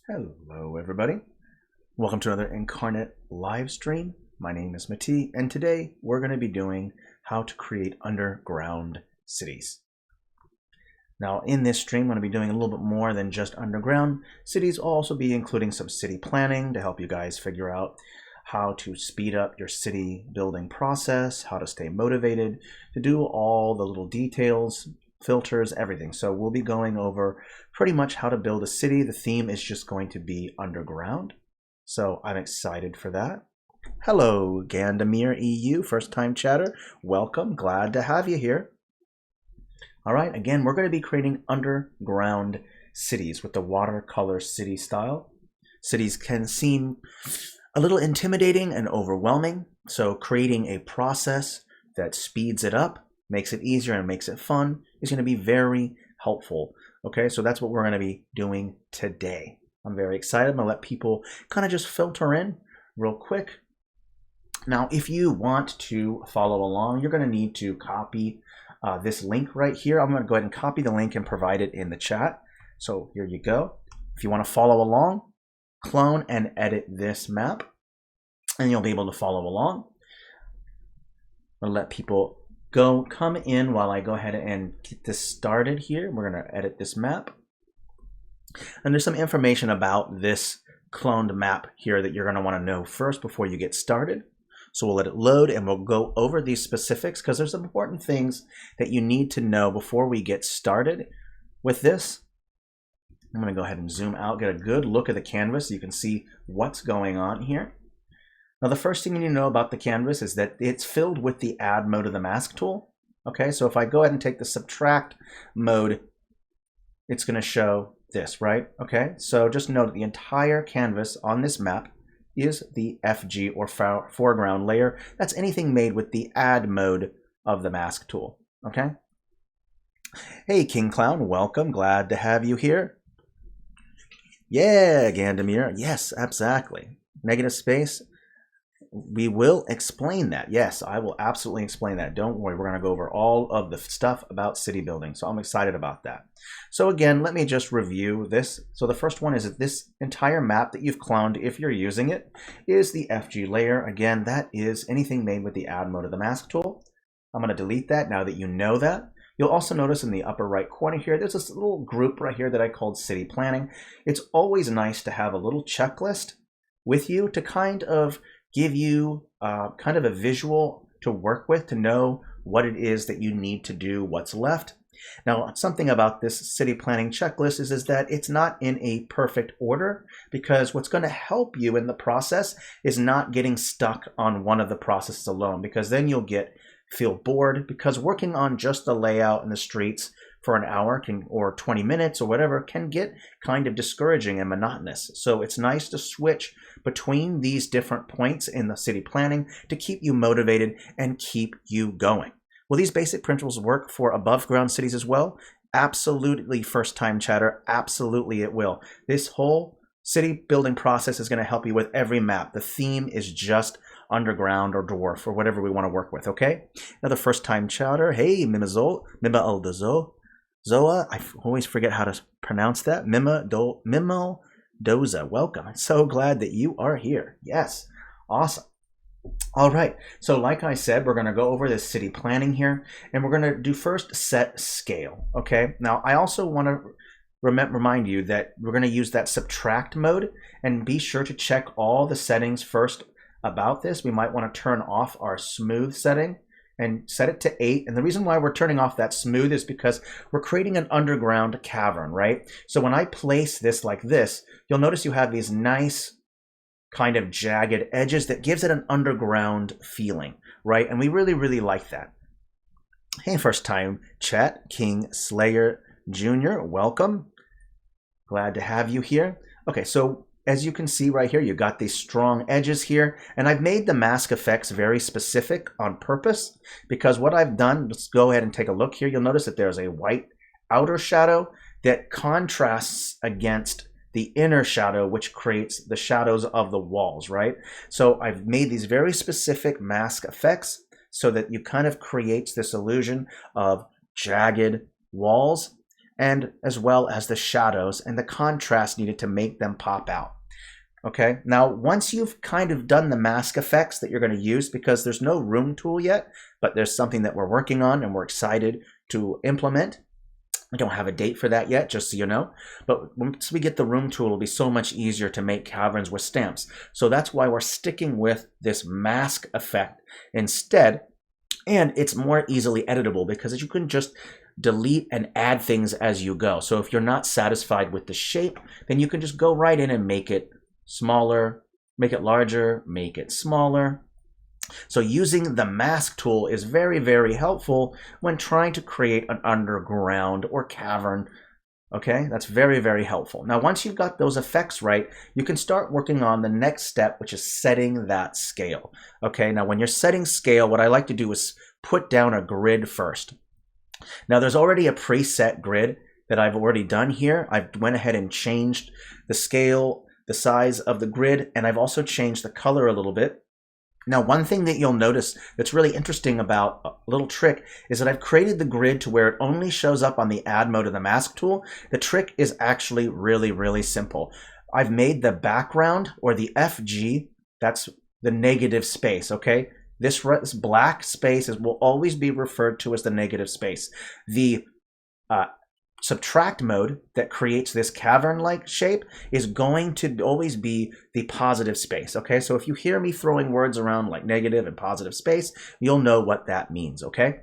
Hello everybody. Welcome to another Inkarnate live stream. My name is Mati, and today we're going to be doing how to create underground cities. Now in this stream, I'm going to be doing a little bit more than just underground cities. I'll also be including some city planning to help you guys figure out how to speed up your city building process, how to stay motivated, to do all the little details, filters, everything. So we'll be going over pretty much how to build a city. The theme is just going to be underground. So I'm excited for that. Hello, Gandamir EU, first time chatter. Welcome, glad to have you here. All right, again, we're going to be creating underground cities with the watercolor city style. Cities can seem a little intimidating and overwhelming. So creating a process that speeds it up, makes it easier and makes it fun is going to be very helpful. Okay, so that's what we're going to be doing today. I'm very excited. I'm going to let people kind of just filter in real quick. Now, if you want to follow along, you're going to need to copy this link right here. I'm going to go ahead and copy the link and provide it in the chat. So here you go. If you want to follow along, clone and edit this map, and you'll be able to follow along. I'm going to let people come in while I go ahead and get this started here. We're going to edit this map. And there's some information about this cloned map here that you're going to want to know first before you get started. So we'll let it load and we'll go over these specifics because there's some important things that you need to know before we get started with this. I'm going to go ahead and zoom out, get a good look at the canvas so you can see what's going on here. Now, the first thing you need to know about the canvas is that it's filled with the add mode of the mask tool. Okay, so if I go ahead and take the subtract mode, it's going to show this, right? Okay, so just note that the entire canvas on this map is the FG or foreground layer. That's anything made with the add mode of the mask tool. Okay. Hey, King Clown, welcome. Glad to have you here. Yeah, Gandamir. Yes, exactly. Negative space. We will explain that. Yes, I will absolutely explain that. Don't worry, we're going to go over all of the stuff about city building. So I'm excited about that. So again, let me just review this. So the first one is that this entire map that you've cloned, if you're using it, is the FG layer. Again, that is anything made with the add mode of the mask tool. I'm going to delete that now that you know that. You'll also notice in the upper right corner here, there's this little group right here that I called city planning. It's always nice to have a little checklist with you to kind of give you kind of a visual to work with to know what it is that you need to do, what's left. Now, something about this city planning checklist is that it's not in a perfect order, because what's going to help you in the process is not getting stuck on one of the processes alone, because then you'll feel bored, because working on just the layout and the streets for an hour or 20 minutes or whatever can get kind of discouraging and monotonous. So it's nice to switch between these different points in the city planning to keep you motivated and keep you going. Will these basic principles work for above ground cities as well? Absolutely, first time chatter. Absolutely it will. This whole city building process is going to help you with every map. The theme is just underground or dwarf or whatever we want to work with, okay? Another first time chatter. Hey, Mima Aldazo. Zoa, I always forget how to pronounce that. Mimo Doza, welcome. I'm so glad that you are here. Yes, awesome. All right, so like I said, we're going to go over this city planning here, and we're going to do first set scale, okay? Now, I also want to remind you that we're going to use that subtract mode, and be sure to check all the settings first about this. We might want to turn off our smooth setting and set it to 8. And the reason why we're turning off that smooth is because we're creating an underground cavern, right? So when I place this like this, you'll notice you have these nice kind of jagged edges that gives it an underground feeling, right? And we really, really like that. Hey, first time chat, King Slayer Jr., welcome. Glad to have you here. Okay, so as you can see right here, you got these strong edges here, and I've made the mask effects very specific on purpose, because what I've done, let's go ahead and take a look here. You'll notice that there's a white outer shadow that contrasts against the inner shadow, which creates the shadows of the walls, right? So I've made these very specific mask effects so that you kind of creates this illusion of jagged walls. and as well as the shadows and the contrast needed to make them pop out. Okay, now once you've kind of done the mask effects that you're going to use, because there's no room tool yet, but there's something that we're working on and we're excited to implement. I don't have a date for that yet, just so you know. But once we get the room tool, it'll be so much easier to make caverns with stamps. So that's why we're sticking with this mask effect instead. And it's more easily editable because you can just delete and add things as you go. So if you're not satisfied with the shape, then you can just go right in and make it smaller, make it larger, make it smaller. So using the mask tool is very, very helpful when trying to create an underground or cavern. Okay, that's very, very helpful. Now, once you've got those effects right, you can start working on the next step, which is setting that scale. Okay, now when you're setting scale, what I like to do is put down a grid first. Now, there's already a preset grid that I've already done here. I went ahead and changed the scale, the size of the grid, and I've also changed the color a little bit. Now, one thing that you'll notice that's really interesting about a little trick is that I've created the grid to where it only shows up on the add mode of the mask tool. The trick is actually really, really simple. I've made the background, or the FG, that's the negative space, okay? This black space will always be referred to as the negative space. The subtract mode that creates this cavern-like shape is going to always be the positive space, okay? So if you hear me throwing words around like negative and positive space, you'll know what that means, okay?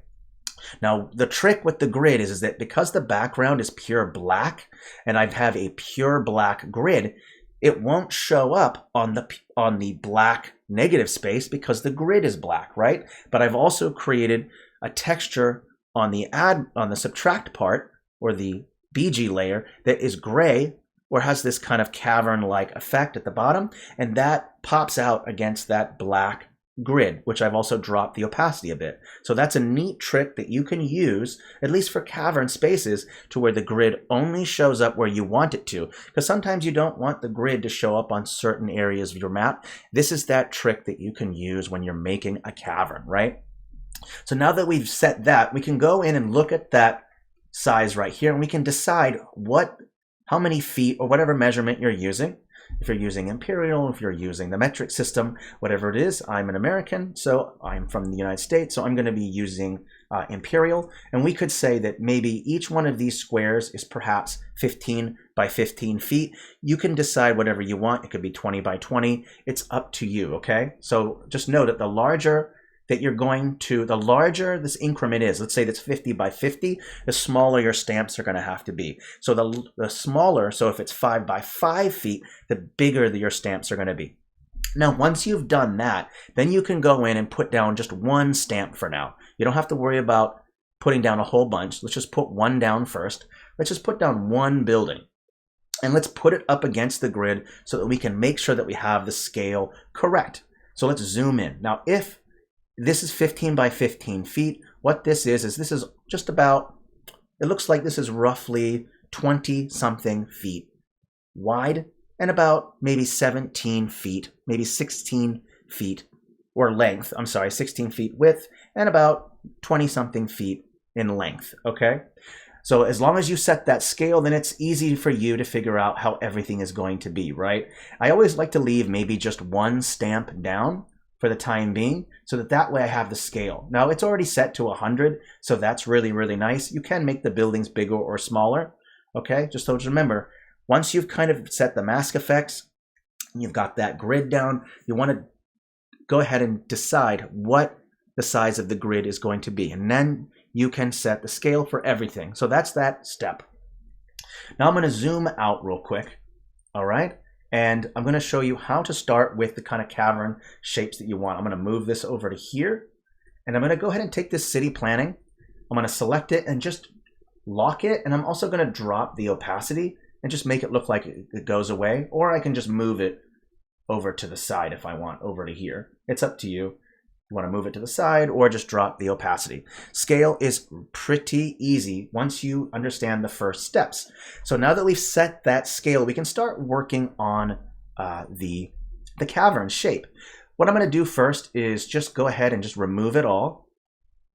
Now, the trick with the grid is that because the background is pure black and I have a pure black grid, it won't show up on the black negative space because the grid is black, right? But I've also created a texture on the subtract part, or the BG layer, that is gray or has this kind of cavern-like effect at the bottom, and that pops out against that black grid, which I've also dropped the opacity a bit. So that's a neat trick that you can use, at least for cavern spaces, to where the grid only shows up where you want it to, because sometimes you don't want the grid to show up on certain areas of your map. This is that trick that you can use when you're making a cavern, right? So now that we've set that, we can go in and look at that size right here, and we can decide how many feet or whatever measurement you're using. If you're using imperial, if you're using the metric system, whatever it is. I'm an American, so I'm from the United States, so I'm going to be using imperial. And we could say that maybe each one of these squares is perhaps 15 by 15 feet. You can decide whatever you want. It could be 20 by 20. It's up to you, okay? So just know that the larger this increment is, let's say that's 50 by 50, the smaller your stamps are going to have to be. So the smaller, so if it's 5 by 5 feet, the bigger your stamps are going to be. Now, once you've done that, then you can go in and put down just one stamp for now. You don't have to worry about putting down a whole bunch. Let's just put one down first. Let's just put down one building. And let's put it up against the grid so that we can make sure that we have the scale correct. So let's zoom in. Now, if this is 15 by 15 feet. What this is this is just about, it looks like this is roughly 20-something feet wide and about maybe 17 feet, maybe 16 feet, or length, 16 feet width, and about 20-something feet in length, okay? So as long as you set that scale, then it's easy for you to figure out how everything is going to be, right? I always like to leave maybe just one stamp down for the time being, so that way I have the scale. Now it's already set to 100, so that's really, really nice. You can make the buildings bigger or smaller, okay? Just so remember, once you've kind of set the mask effects, you've got that grid down, you want to go ahead and decide what the size of the grid is going to be, and then you can set the scale for everything. So that's that step. Now I'm going to zoom out real quick, all right? And I'm going to show you how to start with the kind of cavern shapes that you want. I'm going to move this over to here, and I'm going to go ahead and take this city planning. I'm going to select it and just lock it, and I'm also going to drop the opacity and just make it look like it goes away, or I can just move it over to the side if I want, over to here. It's up to you. You want to move it to the side or just drop the opacity. Scale is pretty easy once you understand the first steps. So now that we've set that scale, we can start working on the cavern shape. What I'm going to do first is just go ahead and just remove it all.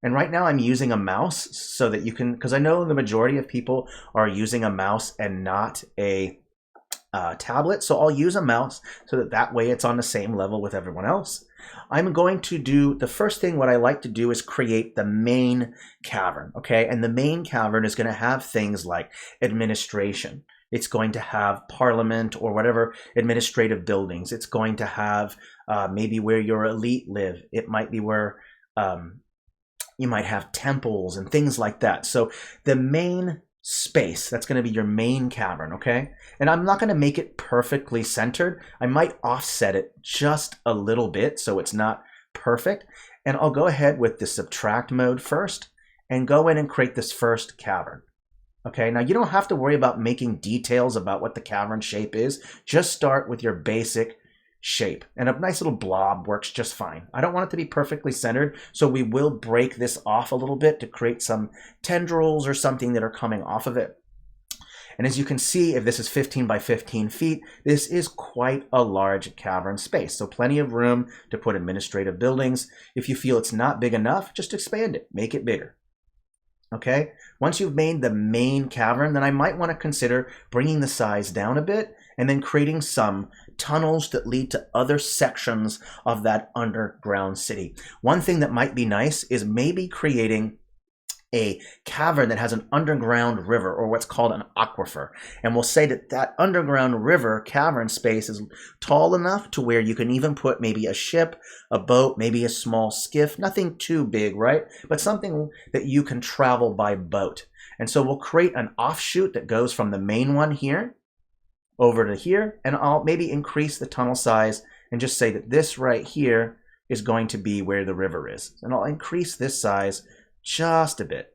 And right now I'm using a mouse so that you can, because I know the majority of people are using a mouse and not a tablet. So I'll use a mouse so that way it's on the same level with everyone else. I'm going to do, the first thing what I like to do is create the main cavern, okay? And the main cavern is going to have things like administration. It's going to have parliament or whatever administrative buildings. It's going to have maybe where your elite live. It might be where you might have temples and things like that. So the main space, that's going to be your main cavern, okay? And I'm not going to make it perfectly centered. I might offset it just a little bit so it's not perfect. And I'll go ahead with the subtract mode first and go in and create this first cavern. Okay, now you don't have to worry about making details about what the cavern shape is. Just start with your basic shape, and a nice little blob works just fine. I don't want it to be perfectly centered, so we will break this off a little bit to create some tendrils or something that are coming off of it. And as you can see, if this is 15 by 15 feet, this is quite a large cavern space. So plenty of room to put administrative buildings. If you feel it's not big enough, just expand it, make it bigger. Okay, once you've made the main cavern, then I might want to consider bringing the size down a bit and then creating some tunnels that lead to other sections of that underground city. One thing that might be nice is maybe creating a cavern that has an underground river, or what's called an aquifer. And we'll say that that underground river cavern space is tall enough to where you can even put maybe a ship, a boat, maybe a small skiff, nothing too big, right? But something that you can travel by boat. And so we'll create an offshoot that goes from the main one here over to here, and I'll maybe increase the tunnel size and just say that this right here is going to be where the river is. And I'll increase this size just a bit.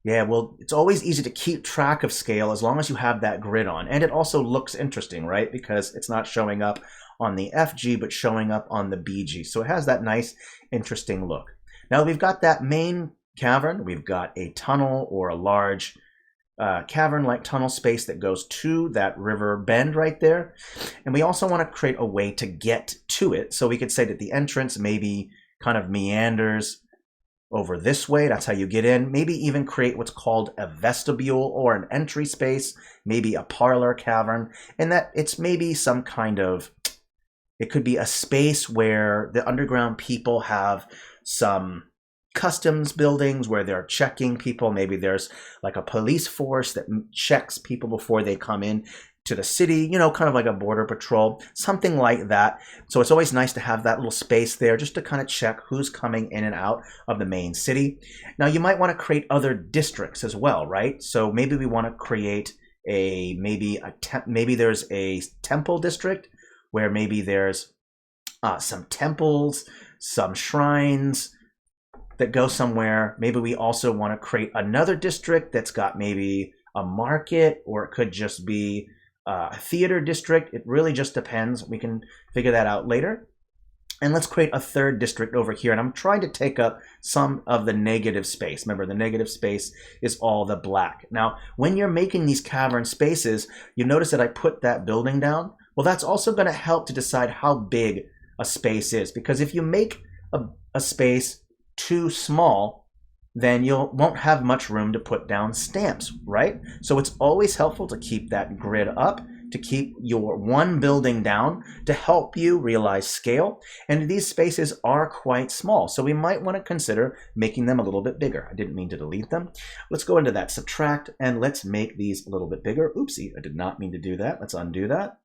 Yeah, well, it's always easy to keep track of scale as long as you have that grid on. And it also looks interesting, right? Because it's not showing up on the FG, but showing up on the BG. So it has that nice, interesting look. Now we've got that main cavern. We've got a tunnel or a large cavern-like tunnel space that goes to that river bend right there. And we also want to create a way to get to it. So we could say that the entrance maybe kind of meanders over this way. That's how you get in. Maybe even create what's called a vestibule or an entry space, maybe a parlor cavern, and that it's maybe some kind of, it could be a space where the underground people have some customs buildings where they're checking people. Maybe there's like a police force that checks people before they come in to the city, you know, kind of like a border patrol, something like that. So it's always nice to have that little space there just to kind of check who's coming in and out of the main city. Now you might want to create other districts as well, right? So maybe we want to create a, maybe there's a temple district where maybe there's some temples, some shrines that go somewhere. Maybe we also want to create another district that's got maybe a market, or it could just be a theater district. It really just depends. We can figure that out later. And let's create a third district over here. And I'm trying to take up some of the negative space. Remember, the negative space is all the black. Now, when you're making these cavern spaces, you notice that I put that building down. Well, that's also going to help to decide how big a space is. Because if you make a space too small, then you won't have much room to put down stamps, right? So it's always helpful to keep that grid up, to keep your one building down, to help you realize scale. And these spaces are quite small, so we might want to consider making them a little bit bigger. I didn't mean to delete them. Let's go into that subtract and let's make these a little bit bigger. Oopsie, I did not mean to do that. Let's undo that.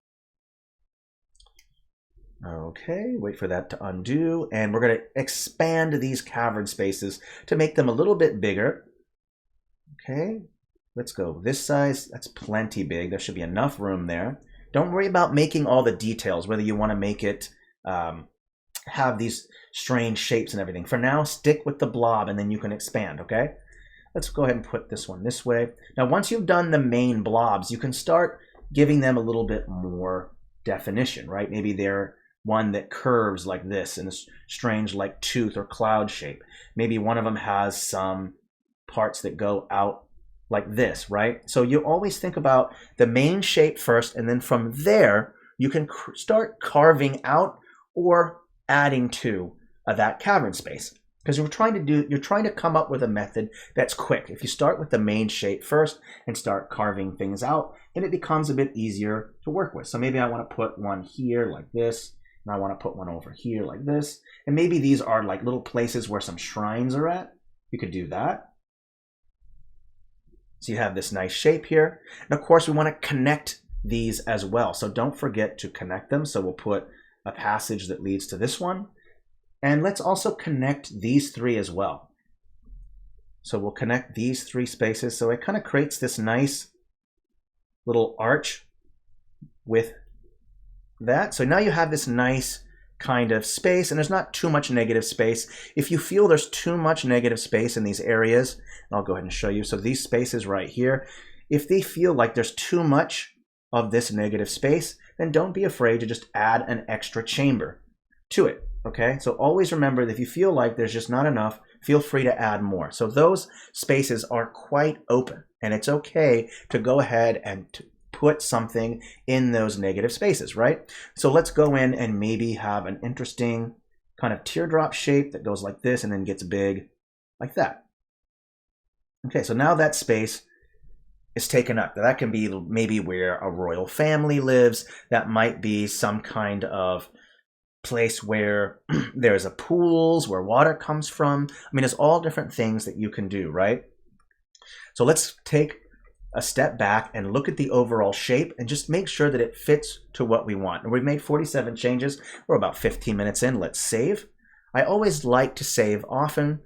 Okay, wait for that to undo, and we're going to expand these cavern spaces to make them a little bit bigger. Okay, let's go this size. That's plenty big. There should be enough room there. Don't worry about making all the details, whether you want to make it have these strange shapes and everything. For now, stick with the blob, and then you can expand, okay? Let's go ahead and put this one this way. Now, once you've done the main blobs, you can start giving them a little bit more definition, right? Maybe they're one that curves like this in a strange like tooth or cloud shape. Maybe one of them has some parts that go out like this, right? So you always think about the main shape first, and then from there you can start carving out or adding to that cavern space. Because you're trying to come up with a method that's quick. If you start with the main shape first and start carving things out, then it becomes a bit easier to work with. So maybe I want to put one here like this, and I want to put one over here like this. And maybe these are like little places where some shrines are at. You could do that. So you have this nice shape here. And of course, we want to connect these as well. So don't forget to connect them. So we'll put a passage that leads to this one. And let's also connect these three as well. So we'll connect these three spaces. So it kind of creates this nice little arch with that. So now you have this nice kind of space, and there's not too much negative space. If you feel there's too much negative space in these areas, I'll go ahead and show you. So these spaces right here, if they feel like there's too much of this negative space, then don't be afraid to just add an extra chamber to it. Okay, so always remember that if you feel like there's just not enough, feel free to add more. So those spaces are quite open, and it's okay to go ahead and to put something in those negative spaces, right? So let's go in and maybe have an interesting kind of teardrop shape that goes like this and then gets big like that. Okay, so now that space is taken up. That can be maybe where a royal family lives. That might be some kind of place where there's a pools where water comes from. I mean, there's all different things that you can do, right? So let's take a step back and look at the overall shape and just make sure that it fits to what we want. And we've made 47 changes. We're about 15 minutes in. Let's save. I always like to save often,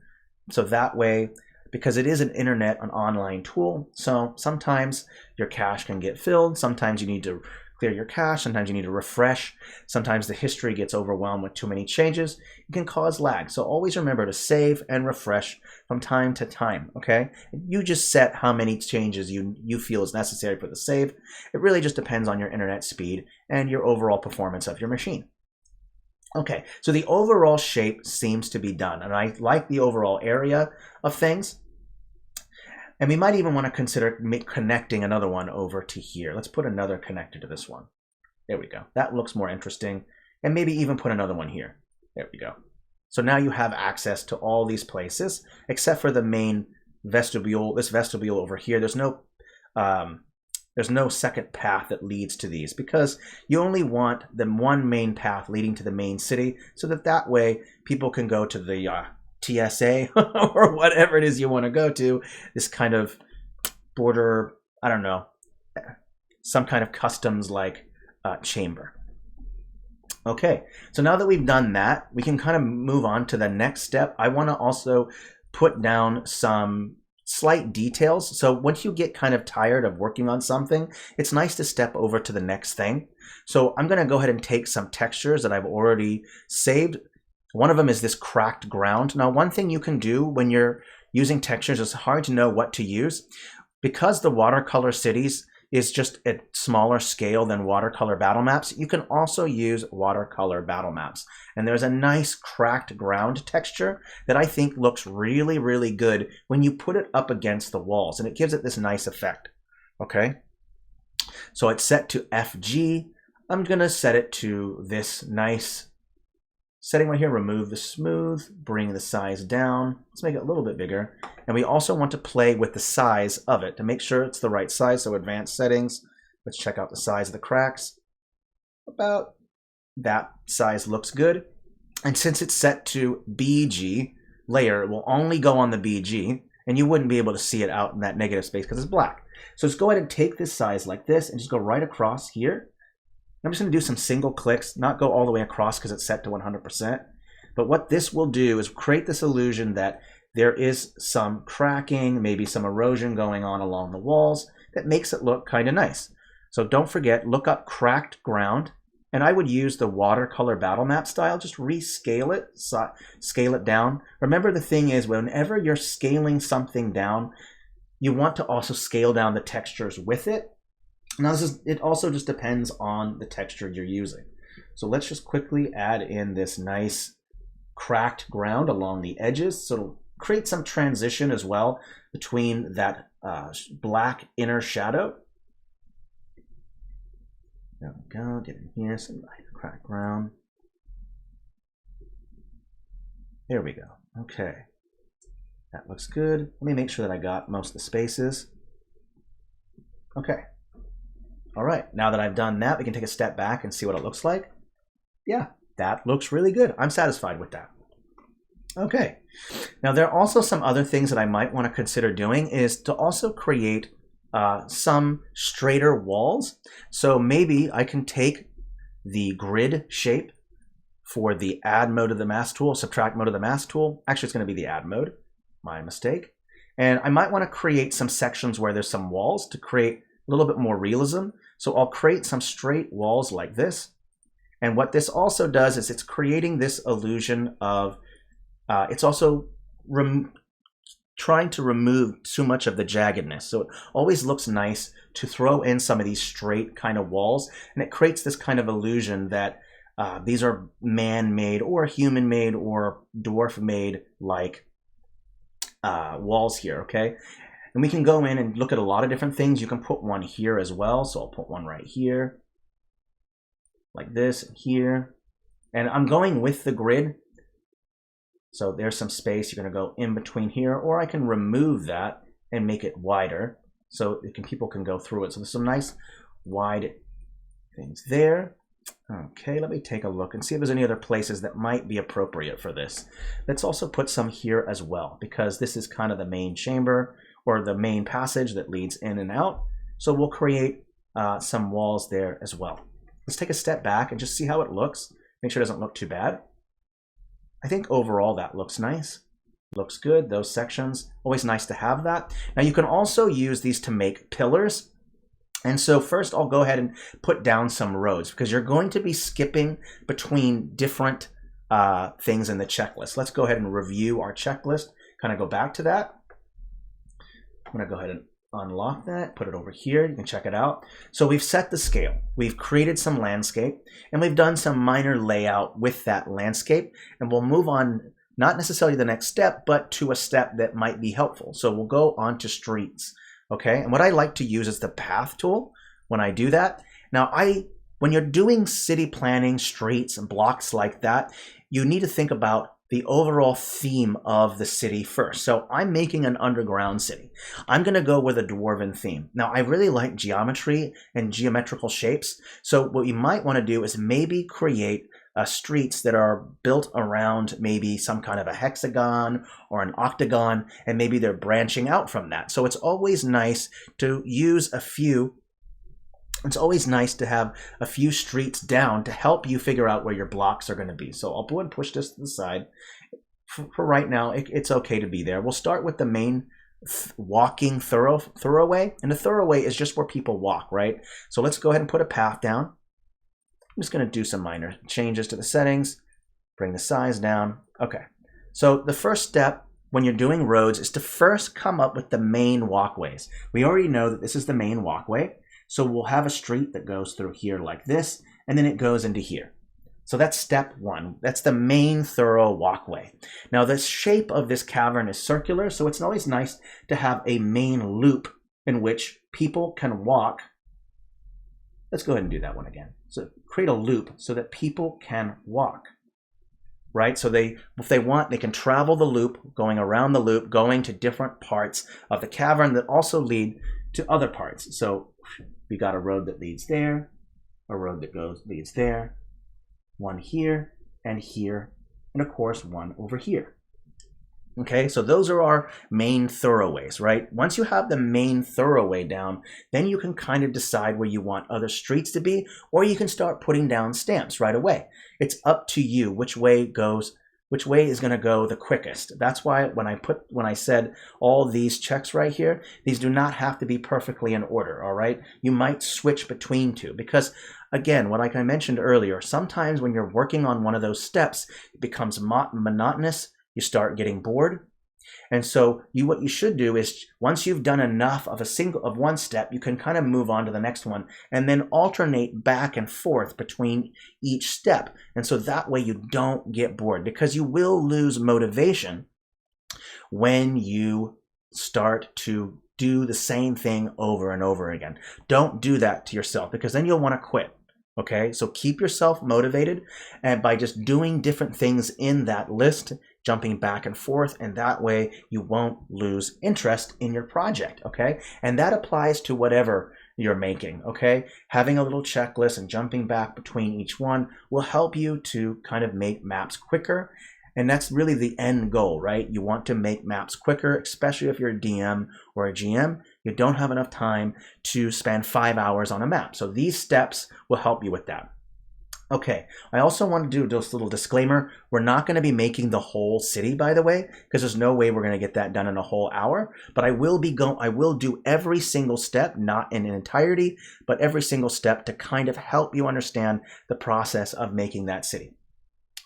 so that way, because it is an internet, an online tool, so sometimes your cache can get filled. Sometimes you need to clear your cache. Sometimes you need to refresh. Sometimes the history gets overwhelmed with too many changes. It can cause lag. So always remember to save and refresh from time to time, okay? You just set how many changes you feel is necessary for the save. It really just depends on your internet speed and your overall performance of your machine. Okay, so the overall shape seems to be done, and I like the overall area of things. And we might even want to consider connecting another one over to here. Let's put another connector to this one. There we go. That looks more interesting. And maybe even put another one here. There we go. So now you have access to all these places, except for the main vestibule. This vestibule over here, there's no second path that leads to these, because you only want the one main path leading to the main city, so that way people can go to the TSA or whatever it is you want to go to, this kind of border, I don't know, some kind of customs like chamber. Okay, so now that we've done that, we can kind of move on to the next step. I want to also put down some slight details. So once you get kind of tired of working on something, it's nice to step over to the next thing. So I'm going to go ahead and take some textures that I've already saved. One of them is this cracked ground. Now, one thing you can do when you're using textures, is hard to know what to use. Because the Watercolor Cities is just a smaller scale than Watercolor Battle Maps, you can also use Watercolor Battle Maps. And there's a nice cracked ground texture that I think looks really, really good when you put it up against the walls, and it gives it this nice effect. Okay, so it's set to FG. I'm gonna set it to this nice setting right here. Remove the smooth, bring the size down. Let's make it a little bit bigger. And we also want to play with the size of it to make sure it's the right size. So advanced settings, let's check out the size of the cracks. About that size looks good. And since it's set to BG layer, it will only go on the BG, and you wouldn't be able to see it out in that negative space because it's black. So just go ahead and take this size like this and just go right across here. I'm just going to do some single clicks, not go all the way across because it's set to 100%. But what this will do is create this illusion that there is some cracking, maybe some erosion going on along the walls that makes it look kind of nice. So don't forget, look up cracked ground, and I would use the Watercolor Battle Map style. Just rescale it, scale it down. Remember, the thing is, whenever you're scaling something down, you want to also scale down the textures with it. Now, it also just depends on the texture you're using. So let's just quickly add in this nice cracked ground along the edges. So it'll create some transition as well between that black inner shadow. There we go, get in here, some nice cracked ground. There we go. Okay, that looks good. Let me make sure that I got most of the spaces. Okay. All right, now that I've done that, we can take a step back and see what it looks like. Yeah, that looks really good. I'm satisfied with that. Okay, now there are also some other things that I might want to consider doing is to also create some straighter walls. So maybe I can take the grid shape for the add mode of the mask tool, subtract mode of the mask tool. Actually, it's going to be the add mode, my mistake. And I might want to create some sections where there's some walls to create a little bit more realism. So I'll create some straight walls like this. And what this also does is it's creating this illusion of, it's also trying to remove too much of the jaggedness. So it always looks nice to throw in some of these straight kind of walls. And it creates this kind of illusion that these are man-made or human-made or dwarf-made like walls here, okay? And we can go in and look at a lot of different things. You can put one here as well. So I'll put one right here, like this, and here. And I'm going with the grid. So there's some space. You're going to go in between here, or I can remove that and make it wider so people can go through it. So there's some nice wide things there. Okay, let me take a look and see if there's any other places that might be appropriate for this. Let's also put some here as well, because this is kind of the main chamber or the main passage that leads in and out. So we'll create some walls there as well. Let's take a step back and just see how it looks. Make sure it doesn't look too bad. I think overall that looks nice. Looks good, those sections. Always nice to have that. Now you can also use these to make pillars. And so first I'll go ahead and put down some roads because you're going to be skipping between different things in the checklist. Let's go ahead and review our checklist. Kind of go back to that. I'm going to go ahead and unlock that, put it over here. You can check it out. So we've set the scale. We've created some landscape and we've done some minor layout with that landscape. And we'll move on, not necessarily the next step, but to a step that might be helpful. So we'll go on to streets. Okay, and what I like to use is the path tool when I do that. Now, when you're doing city planning, streets and blocks like that, you need to think about the overall theme of the city first. So I'm making an underground city. I'm gonna go with a dwarven theme. Now, I really like geometry and geometrical shapes. So what you might wanna do is maybe create streets that are built around maybe some kind of a hexagon or an octagon, and maybe they're branching out from that. So it's always nice to use a few. It's always nice to have a few streets down to help you figure out where your blocks are going to be. So I'll go and push this to the side. For right now, it's okay to be there. We'll start with the main walking thoroughway, and the thoroughway is just where people walk, right? So let's go ahead and put a path down. I'm just going to do some minor changes to the settings, bring the size down. Okay, so the first step when you're doing roads is to first come up with the main walkways. We already know that this is the main walkway, so we'll have a street that goes through here like this, and then it goes into here. So that's step one. That's the main thorough walkway. Now the shape of this cavern is circular, so it's always nice to have a main loop in which people can walk. Let's go ahead and do that one again. So create a loop so that people can walk, right? So if they want, they can travel the loop, going around the loop, going to different parts of the cavern that also lead to other parts. So we got a road that leads there, a road that leads there, one here, and of course one over here. Okay, so those are our main thoroughways, right? Once you have the main thoroughway down, then you can kind of decide where you want other streets to be, or you can start putting down stamps right away. It's up to you which way is going to go the quickest. That's why when I said all these checks right here, these do not have to be perfectly in order, all right? You might switch between two because, again, like I mentioned earlier, sometimes when you're working on one of those steps, it becomes monotonous. You start getting bored. And so what you should do is once you've done enough of one step, you can kind of move on to the next one and then alternate back and forth between each step. And so that way you don't get bored, because you will lose motivation when you start to do the same thing over and over again. Don't do that to yourself, because then you'll want to quit. Okay, so keep yourself motivated, and by just doing different things in that list, jumping back and forth, and that way you won't lose interest in your project, okay? And that applies to whatever you're making, okay? Having a little checklist and jumping back between each one will help you to kind of make maps quicker. And that's really the end goal, right? You want to make maps quicker, especially if you're a DM or a GM. You don't have enough time to spend 5 hours on a map. So these steps will help you with that. Okay, I also want to do this little disclaimer. We're not going to be making the whole city, by the way, because there's no way we're going to get that done in a whole hour. But I will do every single step, not in entirety, but every single step to kind of help you understand the process of making that city.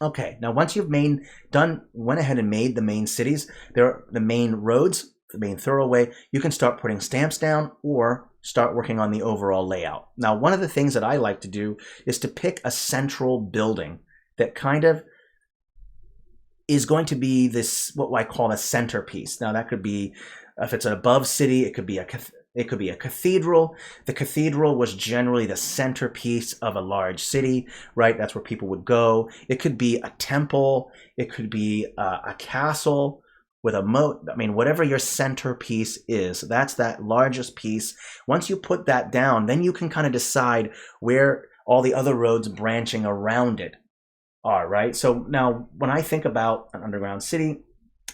Okay, now once you've went ahead and made the main cities, the main roads, the main thoroughway, you can start putting stamps down or start working on the overall layout. Now, one of the things that I like to do is to pick a central building that kind of is going to be this, what I call a centerpiece. Now, that could be, if it's an above city, it could be a cathedral. The cathedral was generally the centerpiece of a large city, right? That's where people would go. It could be a temple. It could be a castle with a moat. I mean, whatever your centerpiece is, that's that largest piece. Once you put that down, then you can kind of decide where all the other roads branching around it are, right? So now when I think about an underground city,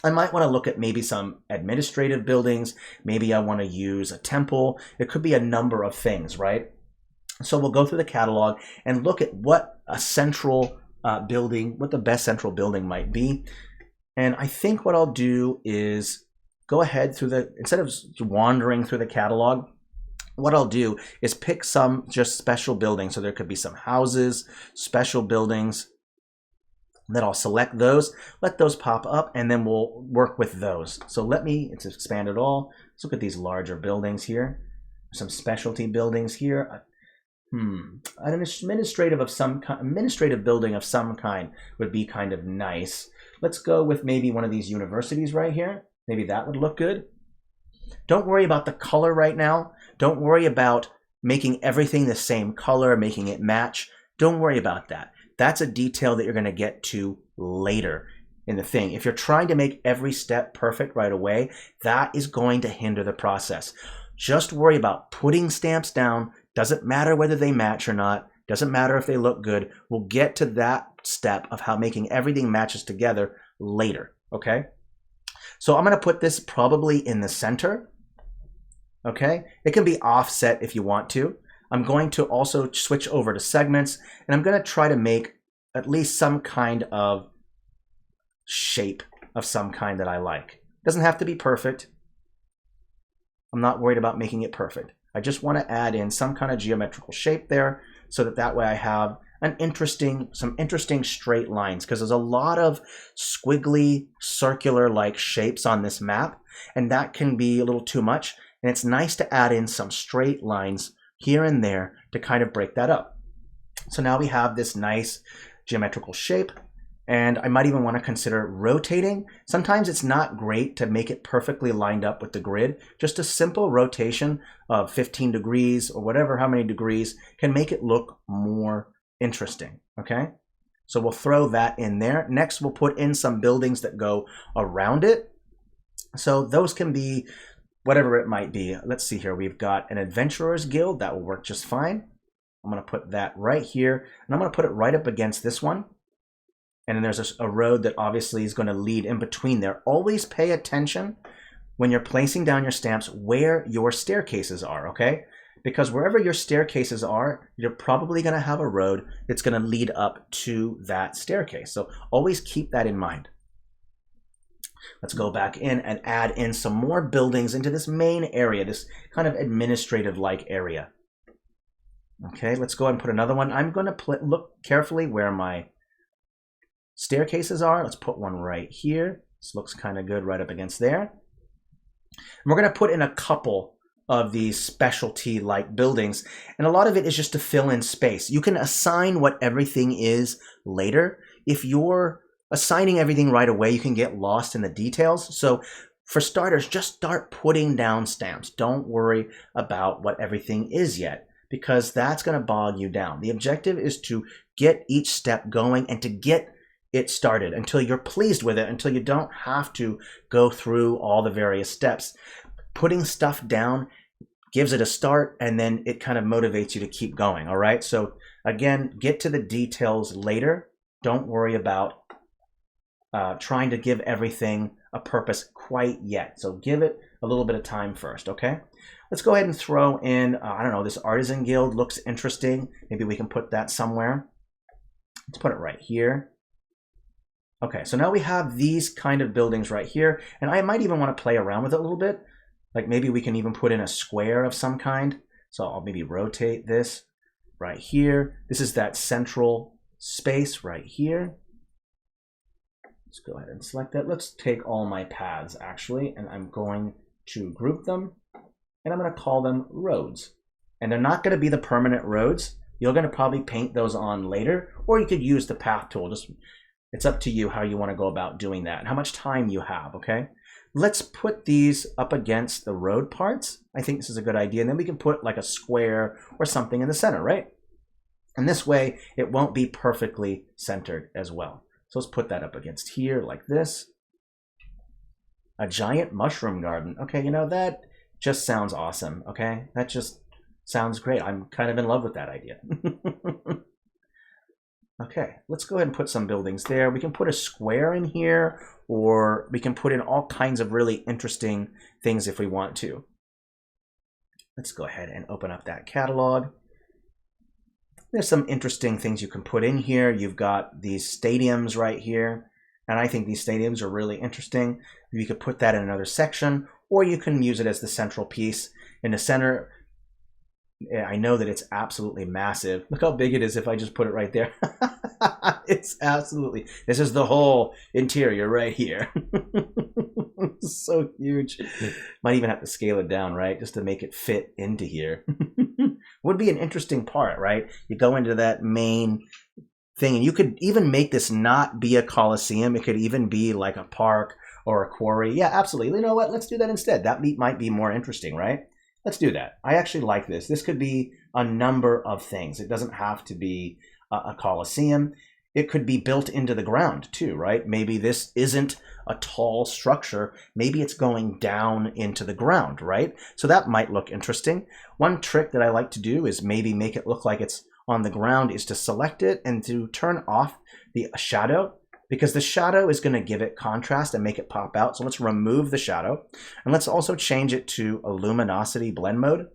I might want to look at maybe some administrative buildings. Maybe I want to use a temple. It could be a number of things, right? So we'll go through the catalog and look at what a central building, what the best central building might be. And I think what I'll do is go ahead instead of wandering through the catalog, what I'll do is pick some just special buildings. So there could be some houses, special buildings. Then I'll select those, let those pop up, and then we'll work with those. So let's expand it all. Let's look at these larger buildings here. Some specialty buildings here. An administrative building of some kind would be kind of nice. Let's go with maybe one of these universities right here. Maybe that would look good. Don't worry about the color right now. Don't worry about making everything the same color, making it match. Don't worry about that. That's a detail that you're going to get to later in the thing. If you're trying to make every step perfect right away, that is going to hinder the process. Just worry about putting stamps down. Doesn't matter whether they match or not. Doesn't matter if they look good. We'll get to that step of how making everything matches together later, okay? So I'm going to put this probably in the center, okay? It can be offset if you want to. I'm going to also switch over to segments, and I'm going to try to make at least some kind of shape of some kind that I like. It doesn't have to be perfect. I'm not worried about making it perfect. I just want to add in some kind of geometrical shape there so that way I have some interesting straight lines, because there's a lot of squiggly circular-like shapes on this map, and that can be a little too much. And it's nice to add in some straight lines here and there to kind of break that up. So now we have this nice geometrical shape, and I might even want to consider rotating. Sometimes it's not great to make it perfectly lined up with the grid. Just a simple rotation of 15 degrees or how many degrees can make it look more interesting, okay? So we'll throw that in there. Next, we'll put in some buildings that go around it. So those can be whatever it might be. Let's see here. We've got an Adventurers Guild. That will work just fine. I'm going to put that right here, and I'm going to put it right up against this one. And then there's a road that obviously is going to lead in between there. Always pay attention when you're placing down your stamps where your staircases are, okay? Because wherever your staircases are, you're probably going to have a road that's going to lead up to that staircase. So always keep that in mind. Let's go back in and add in some more buildings into this main area, this kind of administrative-like area. Okay, let's go ahead and put another one. I'm going to look carefully where my staircases are. Let's put one right here. This looks kind of good right up against there. And we're going to put in a couple of these specialty-like buildings, and a lot of it is just to fill in space. You can assign what everything is later. If you're assigning everything right away, you can get lost in the details. So for starters, just start putting down stamps. Don't worry about what everything is yet, because that's going to bog you down. The objective is to get each step going and to get it started, until you're pleased with it, until you don't have to go through all the various steps. Putting stuff down gives it a start, and then it kind of motivates you to keep going. All right. So again, get to the details later. Don't worry about trying to give everything a purpose quite yet. So give it a little bit of time first. Okay. Let's go ahead and throw in, I don't know, this artisan guild looks interesting. Maybe we can put that somewhere. Let's put it right here. Okay, so now we have these kind of buildings right here, and I might even want to play around with it a little bit. Like maybe we can even put in a square of some kind. So I'll maybe rotate this right here. This is that central space right here. Let's go ahead and select that. Let's take all my paths actually, and I'm going to group them, and I'm going to call them roads. And they're not going to be the permanent roads. You're going to probably paint those on later, or you could use the path tool. Just, it's up to you how you want to go about doing that and how much time you have, okay? Let's put these up against the road parts. I think this is a good idea. And then we can put like a square or something in the center, right? And this way, it won't be perfectly centered as well. So let's put that up against here like this. A giant mushroom garden. Okay, you know, that just sounds awesome, okay? That just sounds great. I'm kind of in love with that idea. Okay, let's go ahead and put some buildings there. We can put a square in here, or we can put in all kinds of really interesting things if we want to. Let's go ahead and open up that catalog. There's some interesting things you can put in here. You've got these stadiums right here, and I think these stadiums are really interesting. You could put that in another section, or you can use it as the central piece. In the center, I know that it's absolutely massive. Look how big it is if I just put it right there. It's absolutely, this is the whole interior right here. It's so huge. Might even have to scale it down, right? Just to make it fit into here. Would be an interesting part, right? You go into that main thing, and you could even make this not be a coliseum. It could even be like a park or a quarry. Yeah, absolutely. You know what? Let's do that instead. That might be more interesting, right? Let's do that. I actually like this. This could be a number of things. It doesn't have to be a coliseum. It could be built into the ground too, right? Maybe this isn't a tall structure. Maybe it's going down into the ground, right? So that might look interesting. One trick that I like to do is maybe make it look like it's on the ground is to select it and to turn off the shadow, because the shadow is going to give it contrast and make it pop out. So let's remove the shadow, and let's also change it to a luminosity blend mode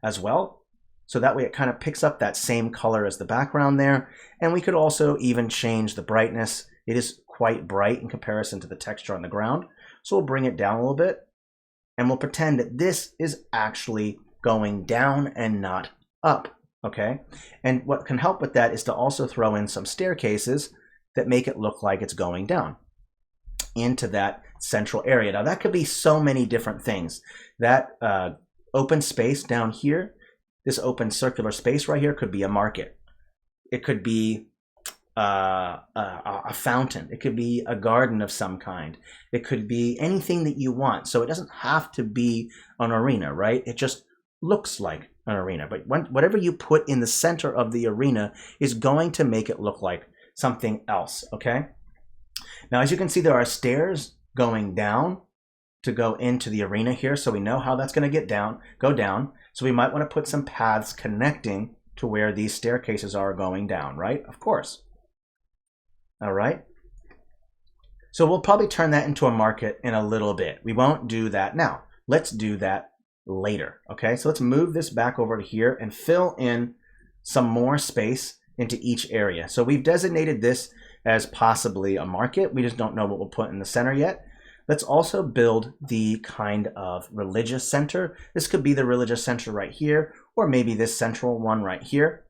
as well. So that way it kind of picks up that same color as the background there. And we could also even change the brightness. It is quite bright in comparison to the texture on the ground. So we'll bring it down a little bit, and we'll pretend that this is actually going down and not up, okay? And what can help with that is to also throw in some staircases that make it look like it's going down into that central area. Now that could be so many different things. That open space down here, this open circular space right here, could be a market. It could be a fountain. It could be a garden of some kind. It could be anything that you want. So it doesn't have to be an arena, right? It just looks like an arena. But whatever you put in the center of the arena is going to make it look like something else, okay? Now, as you can see, there are stairs going down to go into the arena here, so we know how that's going to go down. So we might want to put some paths connecting to where these staircases are going down, right? Of course. All right. So we'll probably turn that into a market in a little bit. We won't do that now. Let's do that later, okay? So let's move this back over to here and fill in some more space into each area. So we've designated this as possibly a market. We just don't know what we'll put in the center yet. Let's also build the kind of religious center. This could be the religious center right here, or maybe this central one right here.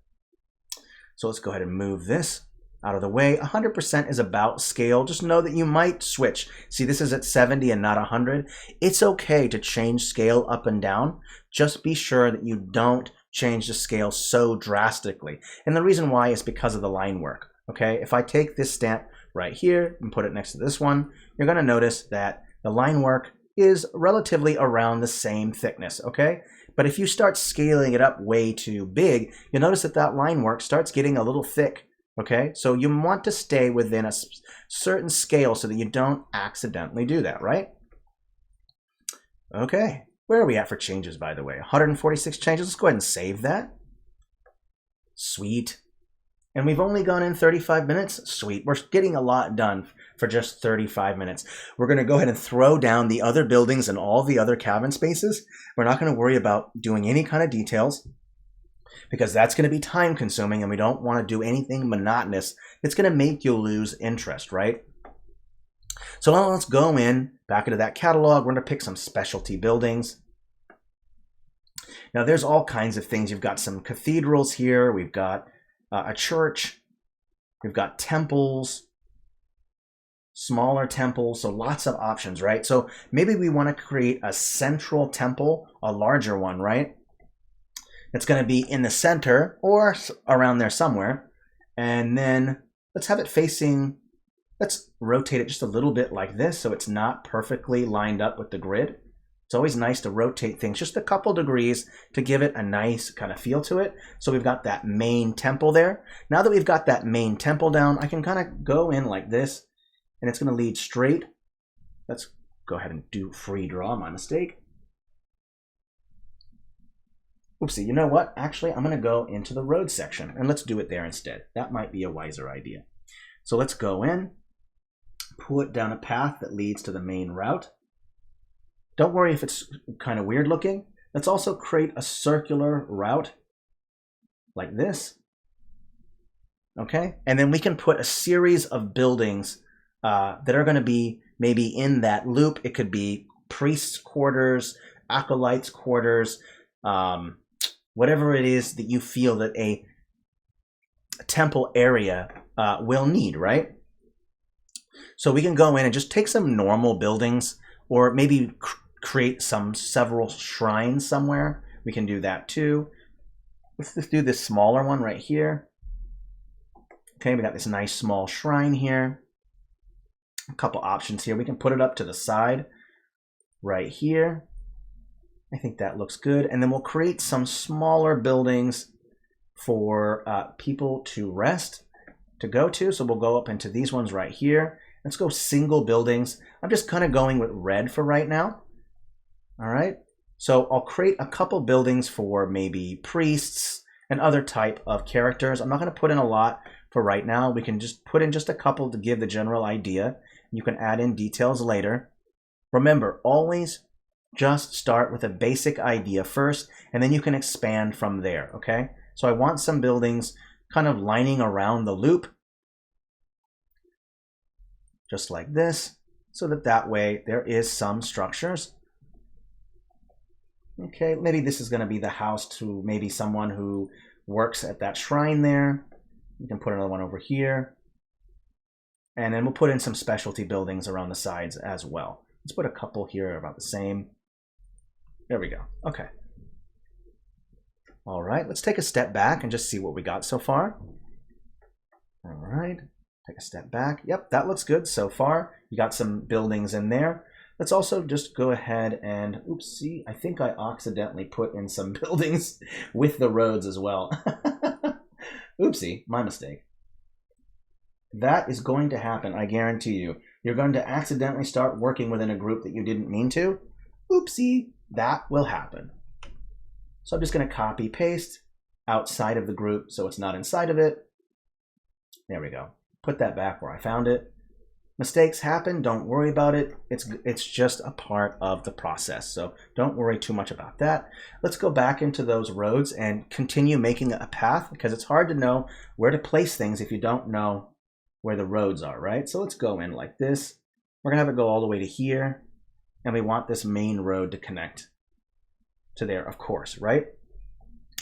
So let's go ahead and move this out of the way. 100% is about scale. Just know that you might switch. See, this is at 70 and not 100. It's okay to change scale up and down. Just be sure that you don't change the scale so drastically. And the reason why is because of the line work. Okay, if I take this stamp right here and put it next to this one, you're going to notice that the line work is relatively around the same thickness, okay? But if you start scaling it up way too big, you'll notice that that line work starts getting a little thick Okay, so you want to stay within a certain scale so that you don't accidentally do that, right? Okay, where are we at for changes, by the way? 146 changes. Let's go ahead and save that. Sweet. And we've only gone in 35 minutes. Sweet. We're getting a lot done for just 35 minutes. We're going to go ahead and throw down the other buildings and all the other cavern spaces. We're not going to worry about doing any kind of details because that's going to be time consuming and we don't want to do anything monotonous. It's going to make you lose interest, right? So now let's go in back into that catalog. We're going to pick some specialty buildings. Now there's all kinds of things. You've got some cathedrals here. We've got a church. We've got temples, smaller temples, so lots of options, right? So maybe we want to create a central temple, a larger one, right? It's going to be in the center or around there somewhere. And then let's have it facing, let's rotate it just a little bit like this so it's not perfectly lined up with the grid. It's always nice to rotate things just a couple degrees to give it a nice kind of feel to it. So we've got that main temple there. Now that we've got that main temple down, I can kind of go in like this and it's going to lead straight. Let's go ahead and do free draw, my mistake. Oopsie, you know what? Actually, I'm going to go into the road section and let's do it there instead. That might be a wiser idea. So let's go in, pull it down a path that leads to the main route. Don't worry if it's kind of weird looking. Let's also create a circular route like this. Okay, and then we can put a series of buildings that are going to be maybe in that loop. It could be priests' quarters, acolytes' quarters, whatever it is that you feel that a temple area will need, right? So we can go in and just take some normal buildings or maybe create several shrines somewhere. We can do that too. Let's just do this smaller one right here. Okay, we got this nice small shrine here. A couple options here. We can put it up to the side right here. I think that looks good. And then we'll create some smaller buildings for people to rest, to go to. So we'll go up into these ones right here. Let's go single buildings. I'm just kind of going with red for right now. All right. So I'll create a couple buildings for maybe priests and other type of characters. I'm not going to put in a lot for right now. We can just put in just a couple to give the general idea. You can add in details later. Remember, always just start with a basic idea first, and then you can expand from there, okay? So I want some buildings kind of lining around the loop, just like this, so that way there is some structures. Okay, maybe this is going to be the house to maybe someone who works at that shrine there. You can put another one over here. And then we'll put in some specialty buildings around the sides as well. Let's put a couple here about the same. There we go. Okay. All right, let's take a step back and just see what we got so far. All right, take a step back. Yep, that looks good so far. You got some buildings in there. Let's also just go ahead and, oopsie, I think I accidentally put in some buildings with the roads as well. Oopsie, my mistake. That is going to happen, I guarantee you. You're going to accidentally start working within a group that you didn't mean to. Oopsie, that will happen. So I'm just going to copy paste outside of the group so it's not inside of it. There we go. Put that back where I found it. Mistakes happen, don't worry about it. It's just a part of the process, so don't worry too much about that. Let's go back into those roads and continue making a path because it's hard to know where to place things if you don't know where the roads are, right? So let's go in like this. We're gonna have it go all the way to here, and we want this main road to connect to there, of course, right?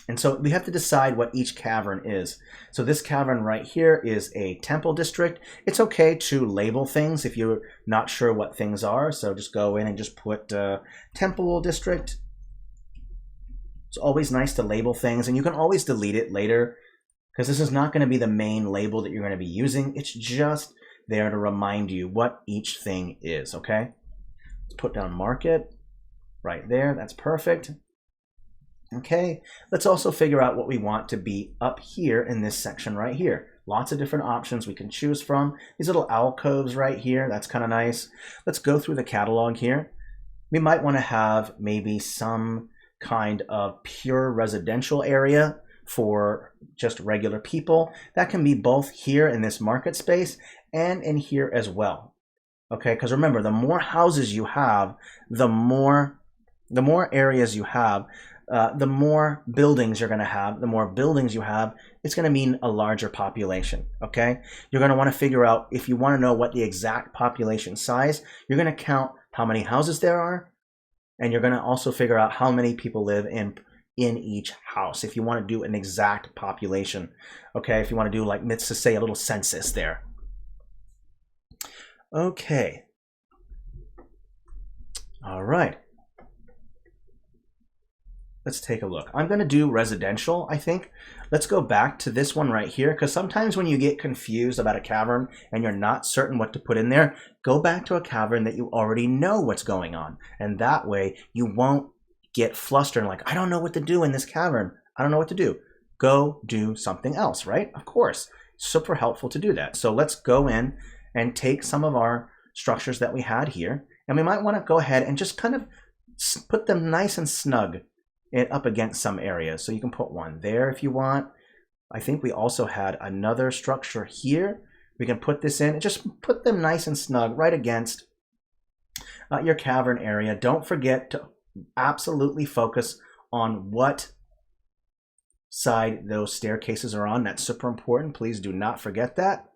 And so we have to decide what each cavern is. So this cavern right here is a temple district. It's okay to label things if you're not sure what things are. So just go in and just put temple district. It's always nice to label things, and you can always delete it later because this is not going to be the main label that you're going to be using. It's just there to remind you what each thing is, okay? Let's put down market right there. That's perfect. Okay, let's also figure out what we want to be up here in this section right here. Lots of different options we can choose from. These little alcoves right here, that's kind of nice. Let's go through the catalog here. We might want to have maybe some kind of pure residential area for just regular people. That can be both here in this market space and in here as well. Okay, because remember, the more houses you have, the more areas you have, the more buildings you're going to have. The more buildings you have, it's going to mean a larger population. Okay, you're going to want to figure out, if you want to know what the exact population size, you're going to count how many houses there are, and you're going to also figure out how many people live in each house, if you want to do an exact population. Okay, if you want to do, like, let's just say a little census there. Okay. All right. Let's take a look. I'm going to do residential, I think. Let's go back to this one right here, because sometimes when you get confused about a cavern and you're not certain what to put in there, go back to a cavern that you already know what's going on. And that way you won't get flustered and like, I don't know what to do in this cavern. I don't know what to do. Go do something else, right? Of course. Super helpful to do that. So let's go in and take some of our structures that we had here, and we might want to go ahead and just kind of put them nice and snug up against some areas. So you can put one there if you want. I think we also had another structure here. We can put this in and just put them nice and snug right against your cavern area. Don't forget to absolutely focus on what side those staircases are on. That's super important. Please do not forget that.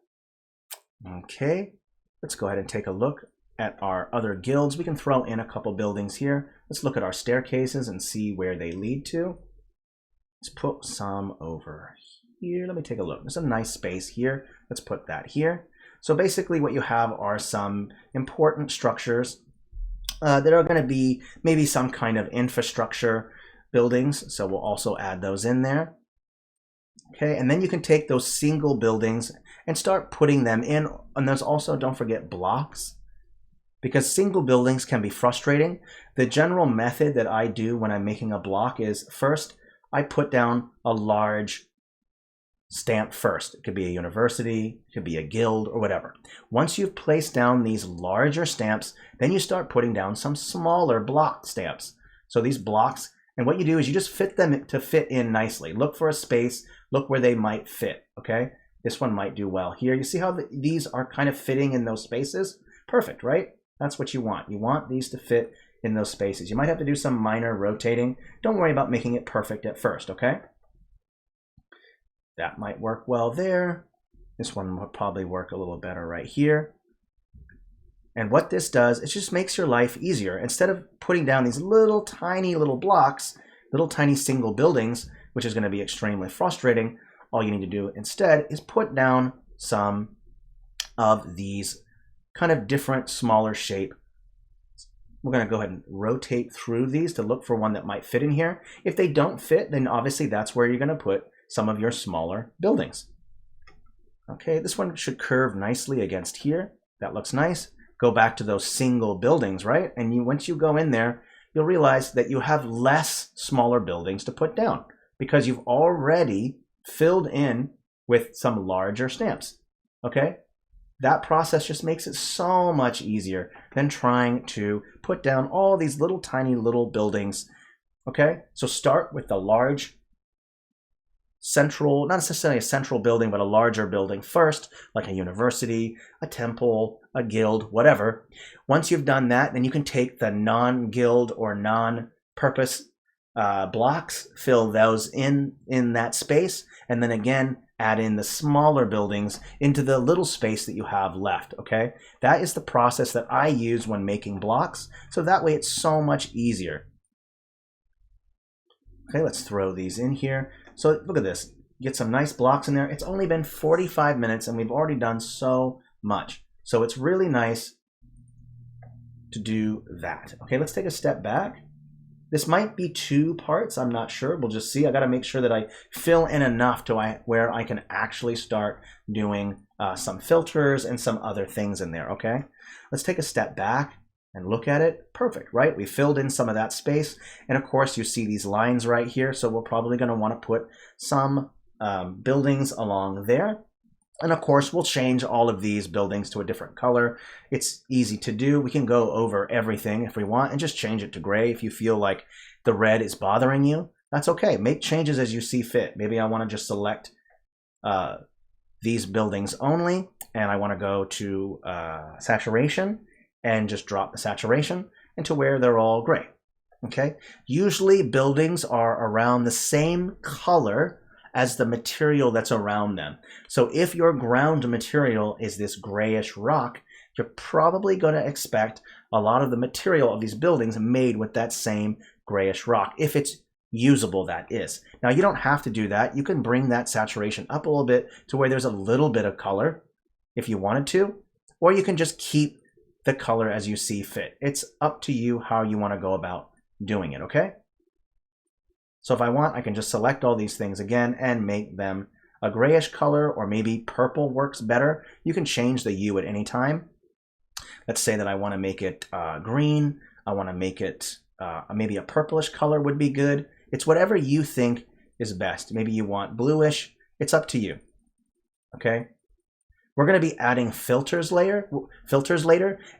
Okay, let's go ahead and take a look at our other guilds. We can throw in a couple buildings here. Let's look at our staircases and see where they lead to. Let's put some over here. Let me take a look. There's a nice space here. Let's put that here. So basically what you have are some important structures that are going to be maybe some kind of infrastructure buildings. So we'll also add those in there. Okay, and then you can take those single buildings and start putting them in. And there's also, don't forget, blocks, because single buildings can be frustrating. The general method that I do when I'm making a block is, first, I put down a large stamp first. It could be a university, it could be a guild, or whatever. Once you've placed down these larger stamps, then you start putting down some smaller block stamps. So these blocks, and what you do is you just fit them to fit in nicely. Look for a space, look where they might fit, okay? This one might do well here. You see how these are kind of fitting in those spaces? Perfect, right? That's what you want. You want these to fit in those spaces. You might have to do some minor rotating. Don't worry about making it perfect at first, okay? That might work well there. This one would probably work a little better right here. And what this does, it just makes your life easier. Instead of putting down these little tiny little blocks, little tiny single buildings, which is going to be extremely frustrating, all you need to do instead is put down some of these kind of different smaller shape. We're going to go ahead and rotate through these to look for one that might fit in here. If they don't fit, then obviously that's where you're going to put some of your smaller buildings. Okay, this one should curve nicely against here. That looks nice. Go back to those single buildings, right? And once you go in there, you'll realize that you have less smaller buildings to put down because you've already filled in with some larger stamps. Okay? That process just makes it so much easier than trying to put down all these little tiny little buildings. Okay? So start with the large central, not necessarily a central building, but a larger building first, like a university, a temple, a guild, whatever. Once you've done that, then you can take the non-guild or non-purpose blocks, fill those in that space, and then again, add in the smaller buildings into the little space that you have left, okay? That is the process that I use when making blocks, so that way it's so much easier. Okay, let's throw these in here. So look at this, get some nice blocks in there. It's only been 45 minutes and we've already done so much. So it's really nice to do that. Okay, let's take a step back. This might be 2 parts, I'm not sure. We'll just see. I gotta make sure that I fill in enough to where I can actually start doing some filters and some other things in there, okay? Let's take a step back and look at it. Perfect, right? We filled in some of that space. And of course, you see these lines right here. So we're probably gonna wanna put some buildings along there. And of course, we'll change all of these buildings to a different color. It's easy to do. We can go over everything if we want and just change it to gray. If you feel like the red is bothering you, that's okay. Make changes as you see fit. Maybe I want to just select these buildings only, and I want to go to saturation and just drop the saturation into where they're all gray. Okay. Usually buildings are around the same color as the material that's around them. So if your ground material is this grayish rock, you're probably going to expect a lot of the material of these buildings made with that same grayish rock, if it's usable, that is. Now, you don't have to do that. You can bring that saturation up a little bit to where there's a little bit of color if you wanted to, or you can just keep the color as you see fit. It's up to you how you want to go about doing it, okay? So if I want, I can just select all these things again and make them a grayish color, or maybe purple works better. You can change the hue at any time. Let's say that I want to make it green. I want to make it maybe a purplish color would be good. It's whatever you think is best. Maybe you want bluish. It's up to you. Okay. We're going to be adding filters later,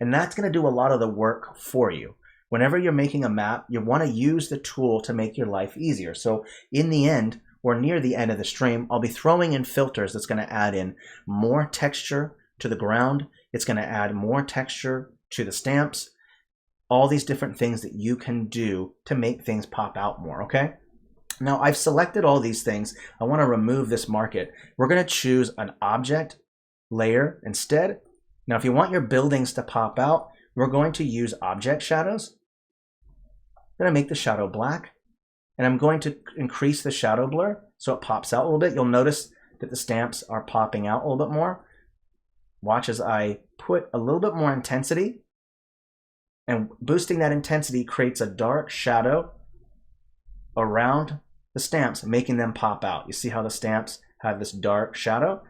and that's going to do a lot of the work for you. Whenever you're making a map, you want to use the tool to make your life easier. So in the end, or near the end of the stream, I'll be throwing in filters that's going to add in more texture to the ground. It's going to add more texture to the stamps. All these different things that you can do to make things pop out more, okay? Now, I've selected all these things. I want to remove this market. We're going to choose an object layer instead. Now, if you want your buildings to pop out, we're going to use object shadows. I'm going to make the shadow black, and I'm going to increase the shadow blur so it pops out a little bit. You'll notice that the stamps are popping out a little bit more. Watch as I put a little bit more intensity, and boosting that intensity creates a dark shadow around the stamps, making them pop out. You see how the stamps have this dark shadow?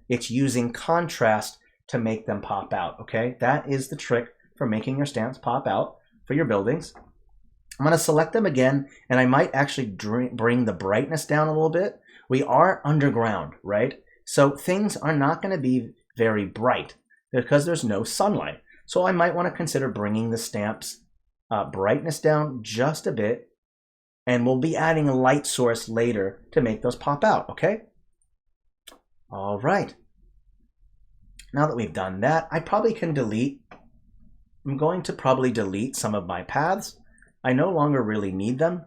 It's using contrast to make them pop out, okay? That is the trick for making your stamps pop out for your buildings. I'm going to select them again, and I might actually bring the brightness down a little bit. We are underground, right? So things are not going to be very bright because there's no sunlight. So I might want to consider bringing the stamps brightness down just a bit, and we'll be adding a light source later to make those pop out, okay? All right. Now that we've done that, I probably can delete. I'm going to probably delete some of my paths. I no longer really need them.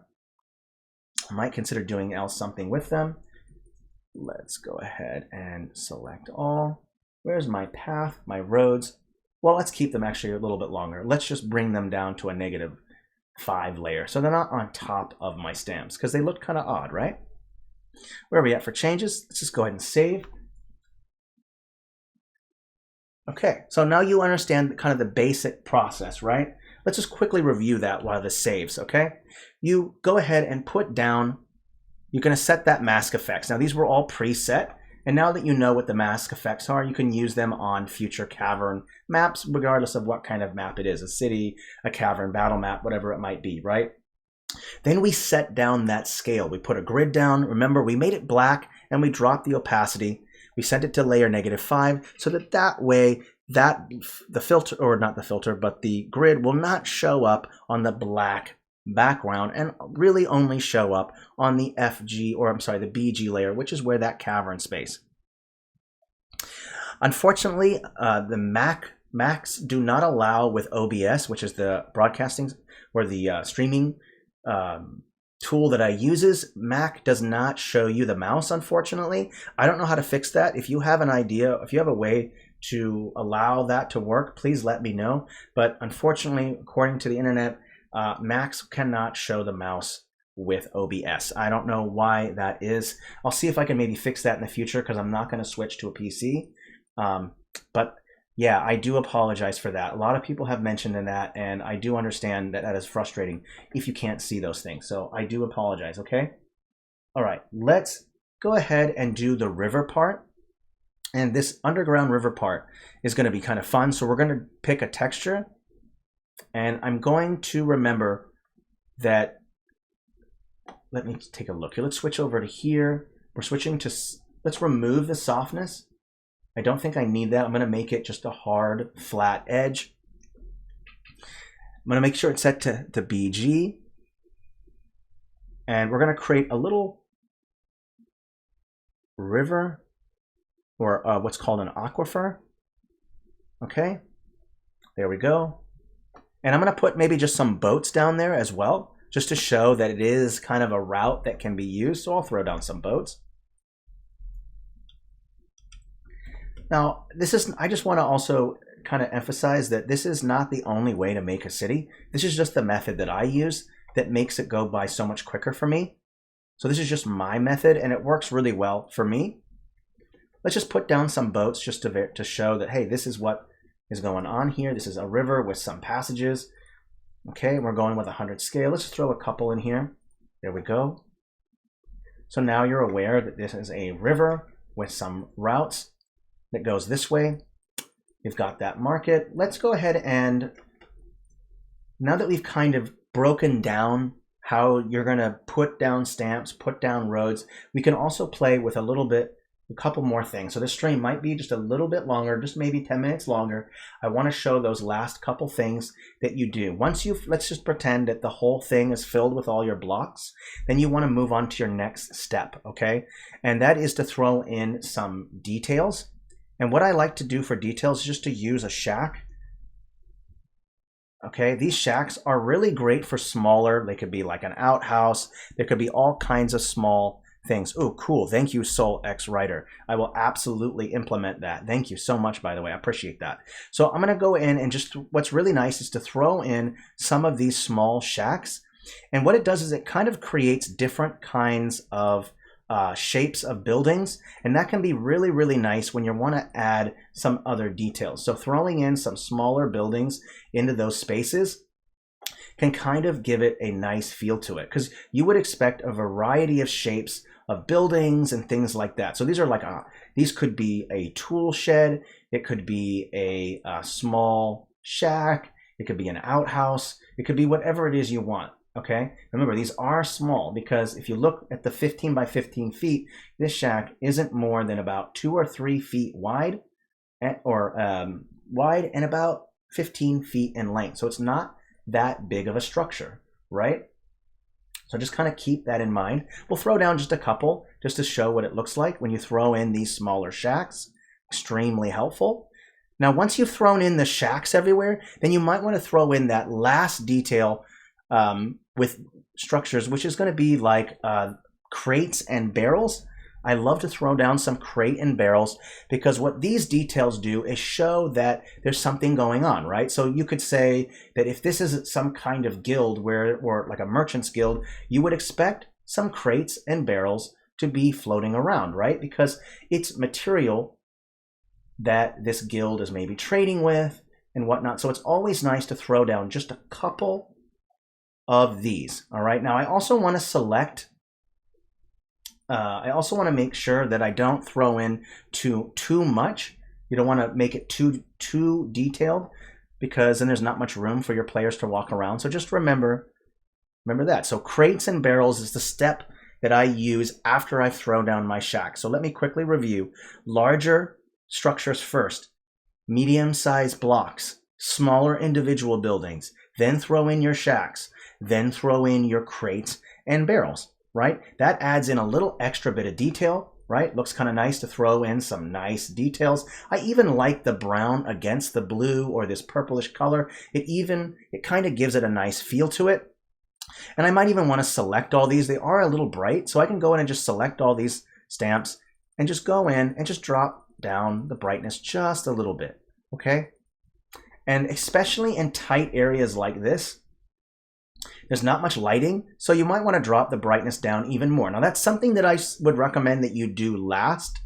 I might consider doing something with them. Let's go ahead and select all. Where's my path, my roads? Well, let's keep them actually a little bit longer. Let's just bring them down to a -5 layer, so they're not on top of my stamps, because they look kind of odd, right? Where are we at for changes? Let's just go ahead and save. Okay, so now you understand kind of the basic process, right? Let's just quickly review that while this saves, okay? You go ahead and put down, you're going to set that mask effects. Now, these were all preset, and now that you know what the mask effects are, you can use them on future cavern maps, regardless of what kind of map it is, a city, a cavern battle map, whatever it might be, right? Then we set down that scale. We put a grid down. Remember, we made it black, and we dropped the opacity. We sent it to layer -5 so that way the filter, or not the filter, but the grid will not show up on the black background and really only show up on the FG, or I'm sorry, the BG layer, which is where that cavern space. Unfortunately, the Macs do not allow with OBS, which is the broadcasting or the streaming tool that I uses. Mac does not show you the mouse, unfortunately. I don't know how to fix that. If you have an idea, if you have a way to allow that to work, please let me know. But unfortunately, according to the internet, Macs cannot show the mouse with OBS. I don't know why that is. I'll see if I can maybe fix that in the future, because I'm not going to switch to a PC. But yeah, I do apologize for that. A lot of people have mentioned in that, and I do understand that that is frustrating if you can't see those things. So I do apologize, okay? All right, let's go ahead and do the river part. And this underground river part is going to be kind of fun. So we're going to pick a texture, and I'm going to remember that, let me take a look here. Let's switch over to here. We're switching to, let's remove the softness I don't think I need that. I'm going to make it just a hard, flat edge. I'm going to make sure it's set to BG. And we're going to create a little river, or what's called an aquifer. Okay, there we go. And I'm going to put maybe just some boats down there as well, just to show that it is kind of a route that can be used. So I'll throw down some boats. Now, I just want to also kind of emphasize that this is not the only way to make a city. This is just the method that I use that makes it go by so much quicker for me. So this is just my method, and it works really well for me. Let's just put down some boats just to show that, hey, this is what is going on here. This is a river with some passages. Okay, we're going with 100 scale. Let's just throw a couple in here. There we go. So now you're aware that this is a river with some routes that goes this way. We've got that market. Let's go ahead and, now that we've kind of broken down how you're going to put down stamps, put down roads, we can also play with a couple more things. So this stream might be just a little bit longer, just maybe 10 minutes longer. I want to show those last couple things that you do. Let's just pretend that the whole thing is filled with all your blocks. Then you want to move on to your next step, okay? And that is to throw in some details. And what I like to do for details is just to use a shack. Okay, these shacks are really great for smaller. They could be like an outhouse. There could be all kinds of small things. Oh, cool. Thank you, Soul X Writer. I will absolutely implement that. Thank you so much, by the way. I appreciate that. So I'm going to go in and just, what's really nice is to throw in some of these small shacks. And what it does is it kind of creates different kinds of shapes of buildings, and that can be really, really nice when you want to add some other details. So throwing in some smaller buildings into those spaces can kind of give it a nice feel to it, because you would expect a variety of shapes of buildings and things like that. So these are like these could be a tool shed, it could be a small shack, it could be an outhouse, it could be whatever it is you want. Okay, remember these are small, because if you look at the 15 by 15 feet, this shack isn't more than about 2 or 3 feet wide, wide and about 15 feet in length. So it's not that big of a structure, right? So just kind of keep that in mind. We'll throw down just a couple just to show what it looks like when you throw in these smaller shacks. Extremely helpful. Now, once you've thrown in the shacks everywhere, then you might want to throw in that last detail with structures, which is going to be like crates and barrels. I love to throw down some crate and barrels, because what these details do is show that there's something going on, right? So you could say that if this is some kind of guild or like a merchant's guild, you would expect some crates and barrels to be floating around, right? Because it's material that this guild is maybe trading with and whatnot. So it's always nice to throw down just a couple of these. All right, now I also want to select, I also want to make sure that I don't throw in too much. You don't want to make it too detailed, because then there's not much room for your players to walk around. So just remember that. So crates and barrels is the step that I use after I throw down my shack. So let me quickly review. Larger structures first, medium-sized blocks, smaller individual buildings, then throw in your shacks, then throw in your crates and barrels, right? That adds in a little extra bit of detail, right? Looks kind of nice to throw in some nice details. I even like the brown against the blue or this purplish color. It kind of gives it a nice feel to it. And I might even want to select all these. They are a little bright, so I can go in and just select all these stamps and just go in and just drop down the brightness just a little bit, okay? And especially in tight areas like this, there's not much lighting, so you might want to drop the brightness down even more. Now that's something that I would recommend that you do last.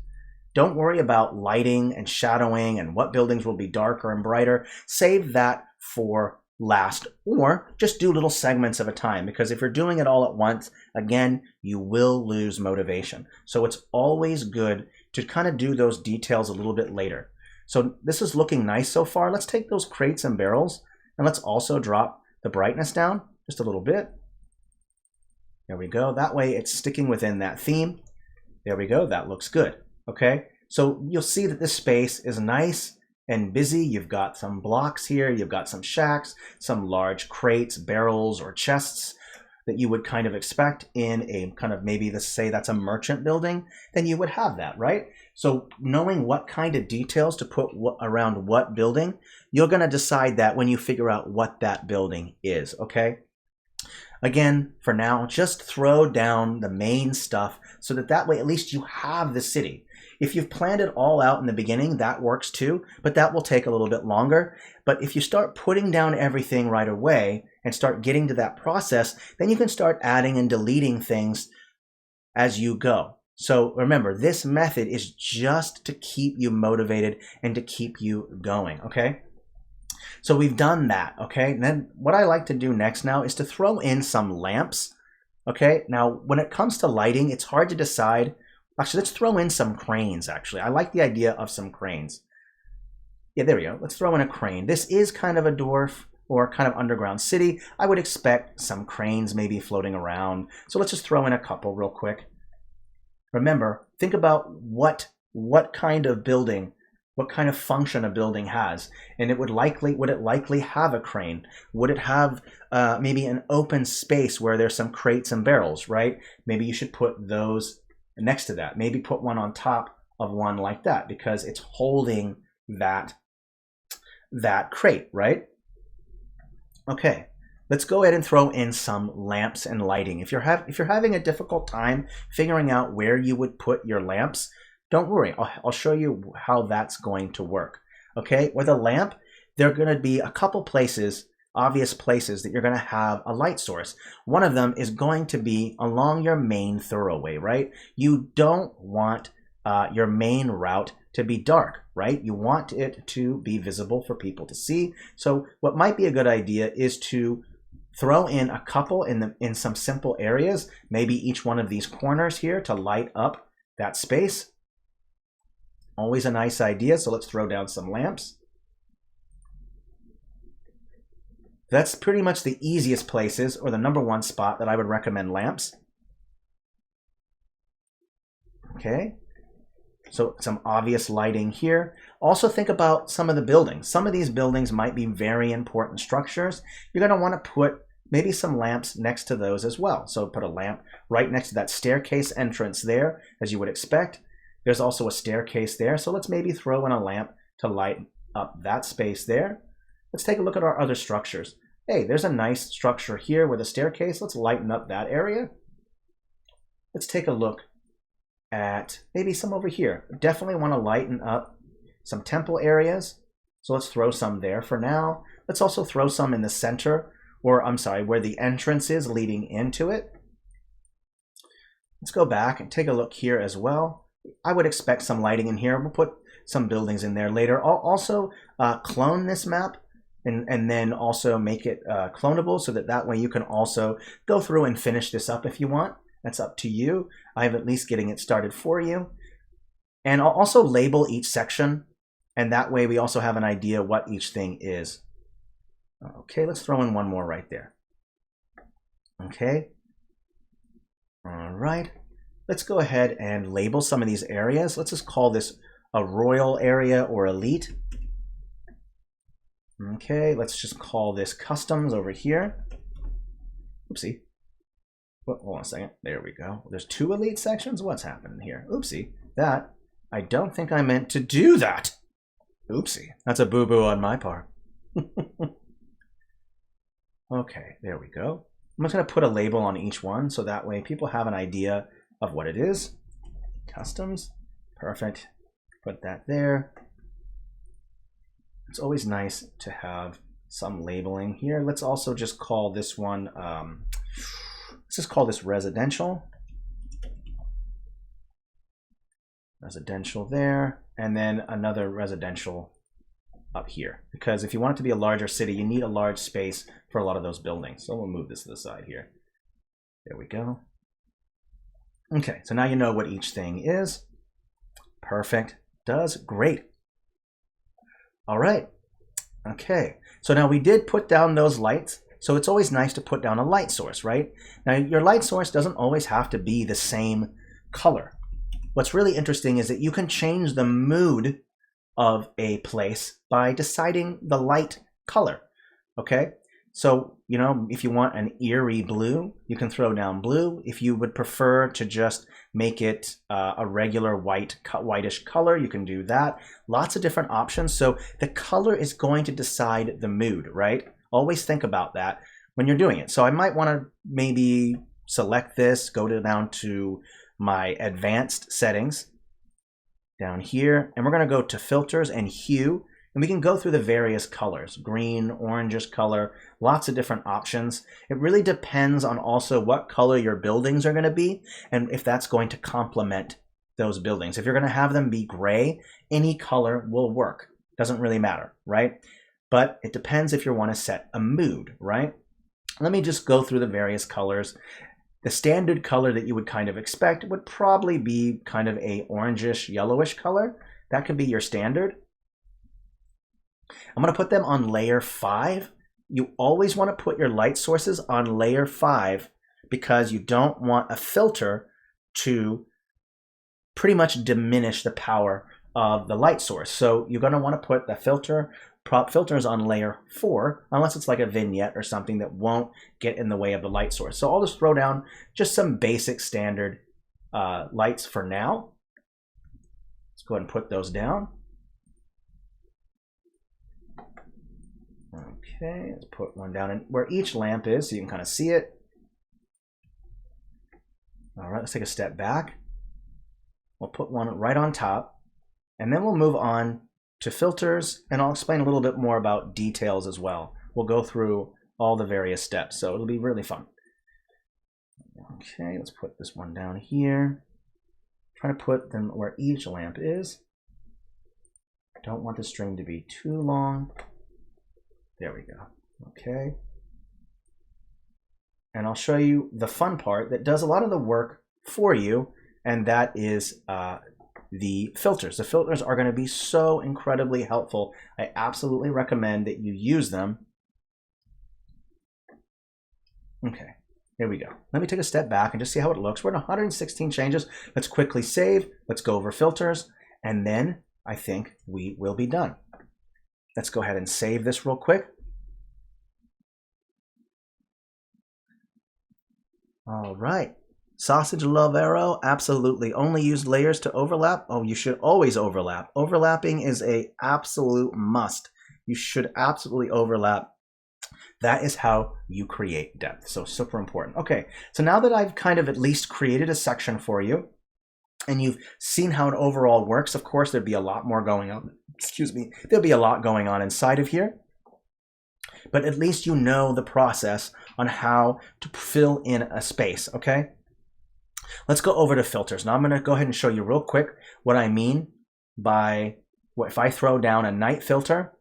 Don't worry about lighting and shadowing and what buildings will be darker and brighter. Save that for last, or just do little segments of a time, because if you're doing it all at once, again, you will lose motivation. So it's always good to kind of do those details a little bit later. So this is looking nice so far. Let's take those crates and barrels, and let's also drop the brightness down just a little bit. There we go. That way it's sticking within that theme. There we go. That looks good. Okay. So you'll see that this space is nice and busy. You've got some blocks here, you've got some shacks, some large crates, barrels, or chests that you would kind of expect in a kind of, maybe let's say that's a merchant building, then you would have that, right? So knowing what kind of details to put around what building, you're going to decide that when you figure out what that building is, okay? Again, for now, just throw down the main stuff so that way at least you have the city. If you've planned it all out in the beginning, that works too, but that will take a little bit longer. But if you start putting down everything right away and start getting to that process, then you can start adding and deleting things as you go. So remember, this method is just to keep you motivated and to keep you going, okay? So we've done that, okay? And then what I like to do next now is to throw in some lamps, okay? Now, when it comes to lighting, it's hard to decide. Actually, let's throw in some cranes, actually. I like the idea of some cranes. Yeah, there we go. Let's throw in a crane. This is kind of a dwarf or kind of underground city. I would expect some cranes maybe floating around. So let's just throw in a couple real quick. Remember, think about what kind of building, what kind of function a building has, and would it likely have a crane? Would it have maybe an open space where there's some crates and barrels, right? Maybe you should put those next to that. Maybe put one on top of one like that because it's holding that crate, right? Okay. Let's go ahead and throw in some lamps and lighting. If you're having a difficult time figuring out where you would put your lamps, don't worry. I'll show you how that's going to work. Okay, with a lamp, there are going to be a couple places, obvious places that you're going to have a light source. One of them is going to be along your main thoroughway, right? You don't want your main route to be dark, right? You want it to be visible for people to see. So what might be a good idea is to throw in a couple in some simple areas, maybe each one of these corners here to light up that space. Always a nice idea, so let's throw down some lamps. That's pretty much the easiest places, or the number one spot that I would recommend lamps. Okay, so some obvious lighting here. Also think about some of the buildings. Some of these buildings might be very important structures. You're going to want to put maybe some lamps next to those as well. So put a lamp right next to that staircase entrance there, as you would expect. There's also a staircase there, so let's maybe throw in a lamp to light up that space there. Let's take a look at our other structures. Hey, there's a nice structure here with a staircase. Let's lighten up that area. Let's take a look at maybe some over here. Definitely want to lighten up some temple areas, so let's throw some there for now. Let's also throw some in the center, or I'm sorry, where the entrance is leading into it. Let's go back and take a look here as well. I would expect some lighting in here. We'll put some buildings in there later. I'll also clone this map and then also make it clonable so that way you can also go through and finish this up if you want. That's up to you. I'm at least getting it started for you. And I'll also label each section, and that way we also have an idea what each thing is. Okay, let's throw in one more right there. Okay. All right. Let's go ahead and label some of these areas. Let's just call this a royal area or elite. Okay, let's just call this customs over here. Oopsie. Hold on a second. There we go. There's two elite sections. What's happening here? Oopsie. That, I don't think I meant to do that. Oopsie. That's a boo-boo on my part. Okay, there we go. I'm just going to put a label on each one so that way people have an idea of what it is. Customs. Perfect. Put that there. It's always nice to have some labeling here. Let's also just call this one, let's just call this residential. Residential there, and then another residential up here. Because if you want it to be a larger city, you need a large space for a lot of those buildings. So we'll move this to the side here. There we go. Okay, so now you know what each thing is. Perfect. Does great. All right. Okay, so now we did put down those lights. So it's always nice to put down a light source, right? Now your light source doesn't always have to be the same color. what's really interesting is that you can change the mood of a place by deciding the light color. Okay, so if you want an eerie blue, you can throw down blue. If you would prefer to just make it a regular whitish color, you can do that. Lots of different options. So the color is going to decide the mood, right? Always think about that when you're doing it. So I might want to maybe select this, go down to my advanced settings down here, and we're going to go to filters and hue, and we can go through the various colors, green, orangish color, lots of different options. It really depends on also what color your buildings are going to be and if that's going to complement those buildings. If you're going to have them be gray, any color will work. Doesn't really matter, right? But it depends if you want to set a mood, right? Let me just go through the various colors. The standard color that you would kind of expect would probably be kind of a orangish, yellowish color. That could be your standard. I'm going to put them on layer 5. You always want to put your light sources on layer 5 because you don't want a filter to pretty much diminish the power of the light source. So you're going to want to put the filters on layer 4, unless it's like a vignette or something that won't get in the way of the light source. So I'll just throw down just some basic standard lights for now. Let's go ahead and put those down. Okay, let's put one down in where each lamp is so you can kind of see it. All right, let's take a step back. We'll put one right on top, and then we'll move on to filters, and I'll explain a little bit more about details as well. We'll go through all the various steps, so it'll be really fun. Okay, let's put this one down here. Try to put them where each lamp is. I don't want the string to be too long. There we go. Okay. And I'll show you the fun part that does a lot of the work for you, and that is the filters. The filters are going to be so incredibly helpful. I absolutely recommend that you use them. Okay, here we go. Let me take a step back and just see how it looks. We're at 116 changes. Let's quickly save. Let's go over filters, and then I think we will be done. Let's go ahead and save this real quick. All right. Sausage love arrow, absolutely. Only use layers to overlap. Oh, you should always overlap. Overlapping is a absolute must. You should absolutely overlap. That is how you create depth. So super important. Okay, so now that I've kind of at least created a section for you, and you've seen how it overall works, of course, there'd be a lot more going on. Excuse me. There'll be a lot going on inside of here. But at least you know the process on how to fill in a space, okay? Let's go over to filters. Now I'm going to go ahead and show you real quick what I mean by if I throw down a night filter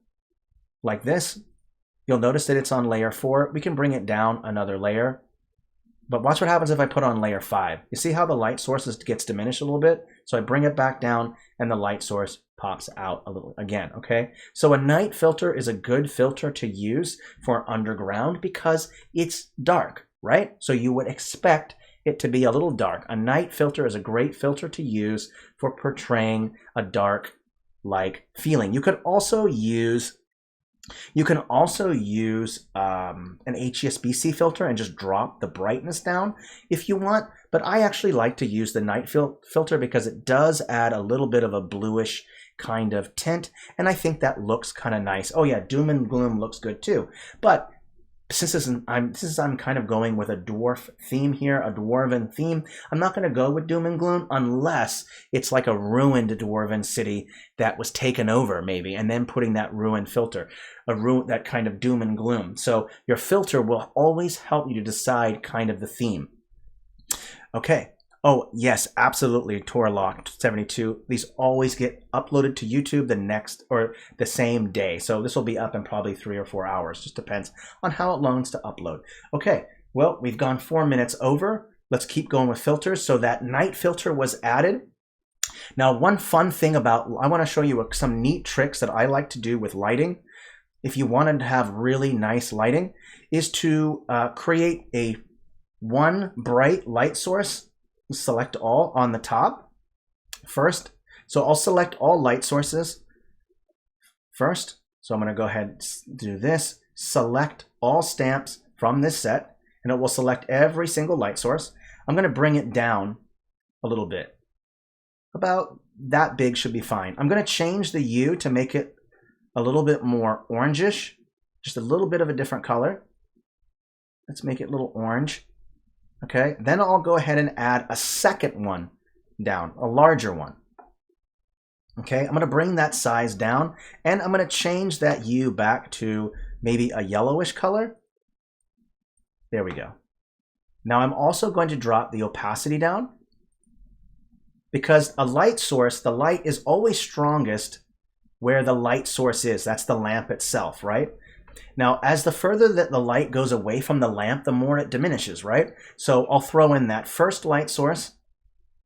like this, you'll notice that it's on layer 4. We can bring it down another layer. But watch what happens if I put on layer 5. You see how the light source gets diminished a little bit? So I bring it back down and the light source pops out a little again, okay? So a night filter is a good filter to use for underground because it's dark, right? So you would expect it to be a little dark. A night filter is a great filter to use for portraying a dark-like feeling. You could also use an HESBC filter and just drop the brightness down if you want, but I actually like to use the night filter because it does add a little bit of a bluish kind of tint, and I think that looks kind of nice. Oh yeah, doom and gloom looks good too, but since I'm kind of going with a dwarf theme here, a dwarven theme, I'm not going to go with doom and gloom unless it's like a ruined dwarven city that was taken over maybe, and then putting that ruined filter, that kind of doom and gloom. So your filter will always help you to decide kind of the theme. Okay. Oh, yes, absolutely. Torlock 72. These always get uploaded to YouTube the same day. So this will be up in probably 3 or 4 hours. Just depends on how it loans to upload. Okay, well, we've gone 4 minutes over. Let's keep going with filters. So that night filter was added. Now, one fun thing I want to show you some neat tricks that I like to do with lighting. If you wanted to have really nice lighting, is to create one bright light source. Select all on the top, First, so I'll select all light sources first. So I'm going to go ahead and do this, select all stamps from this set, and it will select every single light source. I'm going to bring it down a little bit. About that big should be fine. I'm going to change the hue to make it a little bit more orangish, just a little bit of a different color. Let's make it a little orange. Okay, then I'll go ahead and add a second one down, a larger one. Okay, I'm going to bring that size down, and I'm going to change that hue back to maybe a yellowish color. There we go. Now I'm also going to drop the opacity down, because a light source, the light is always strongest where the light source is. That's the lamp itself, right? Now, as the further that the light goes away from the lamp, the more it diminishes, right? So I'll throw in that first light source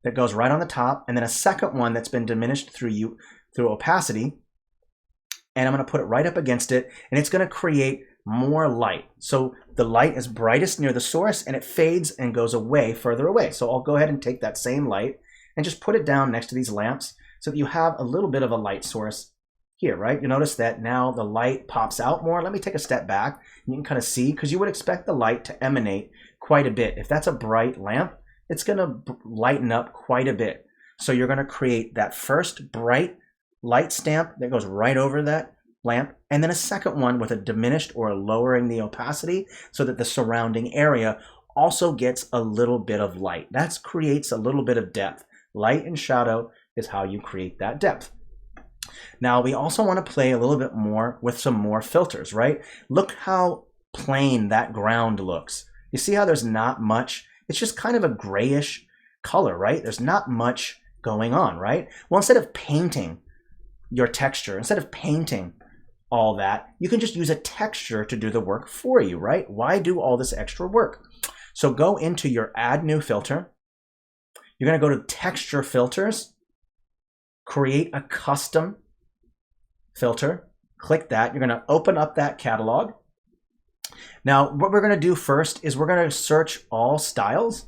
that goes right on the top, and then a second one that's been diminished through opacity, and I'm going to put it right up against it, and it's going to create more light. So the light is brightest near the source, and it fades and goes away further away. So I'll go ahead and take that same light and just put it down next to these lamps so that you have a little bit of a light source here, right? You notice that now the light pops out more. Let me take a step back. You can kind of see, because you would expect the light to emanate quite a bit. If that's a bright lamp, it's going to lighten up quite a bit. So you're going to create that first bright light stamp that goes right over that lamp, and then a second one with a diminished or lowering the opacity so that the surrounding area also gets a little bit of light. That creates a little bit of depth. Light and shadow is how you create that depth. Now we also want to play a little bit more with some more filters, right? Look how plain that ground looks. You see how there's not much? It's just kind of a grayish color, right? There's not much going on, right? Well, instead of painting your texture, instead of painting all that, you can just use a texture to do the work for you, right? Why do all this extra work? So go into your Add New Filter. You're going to go to Texture Filters, create a custom filter, click that. You're going to open up that catalog. Now, what we're going to do first is we're going to search all styles.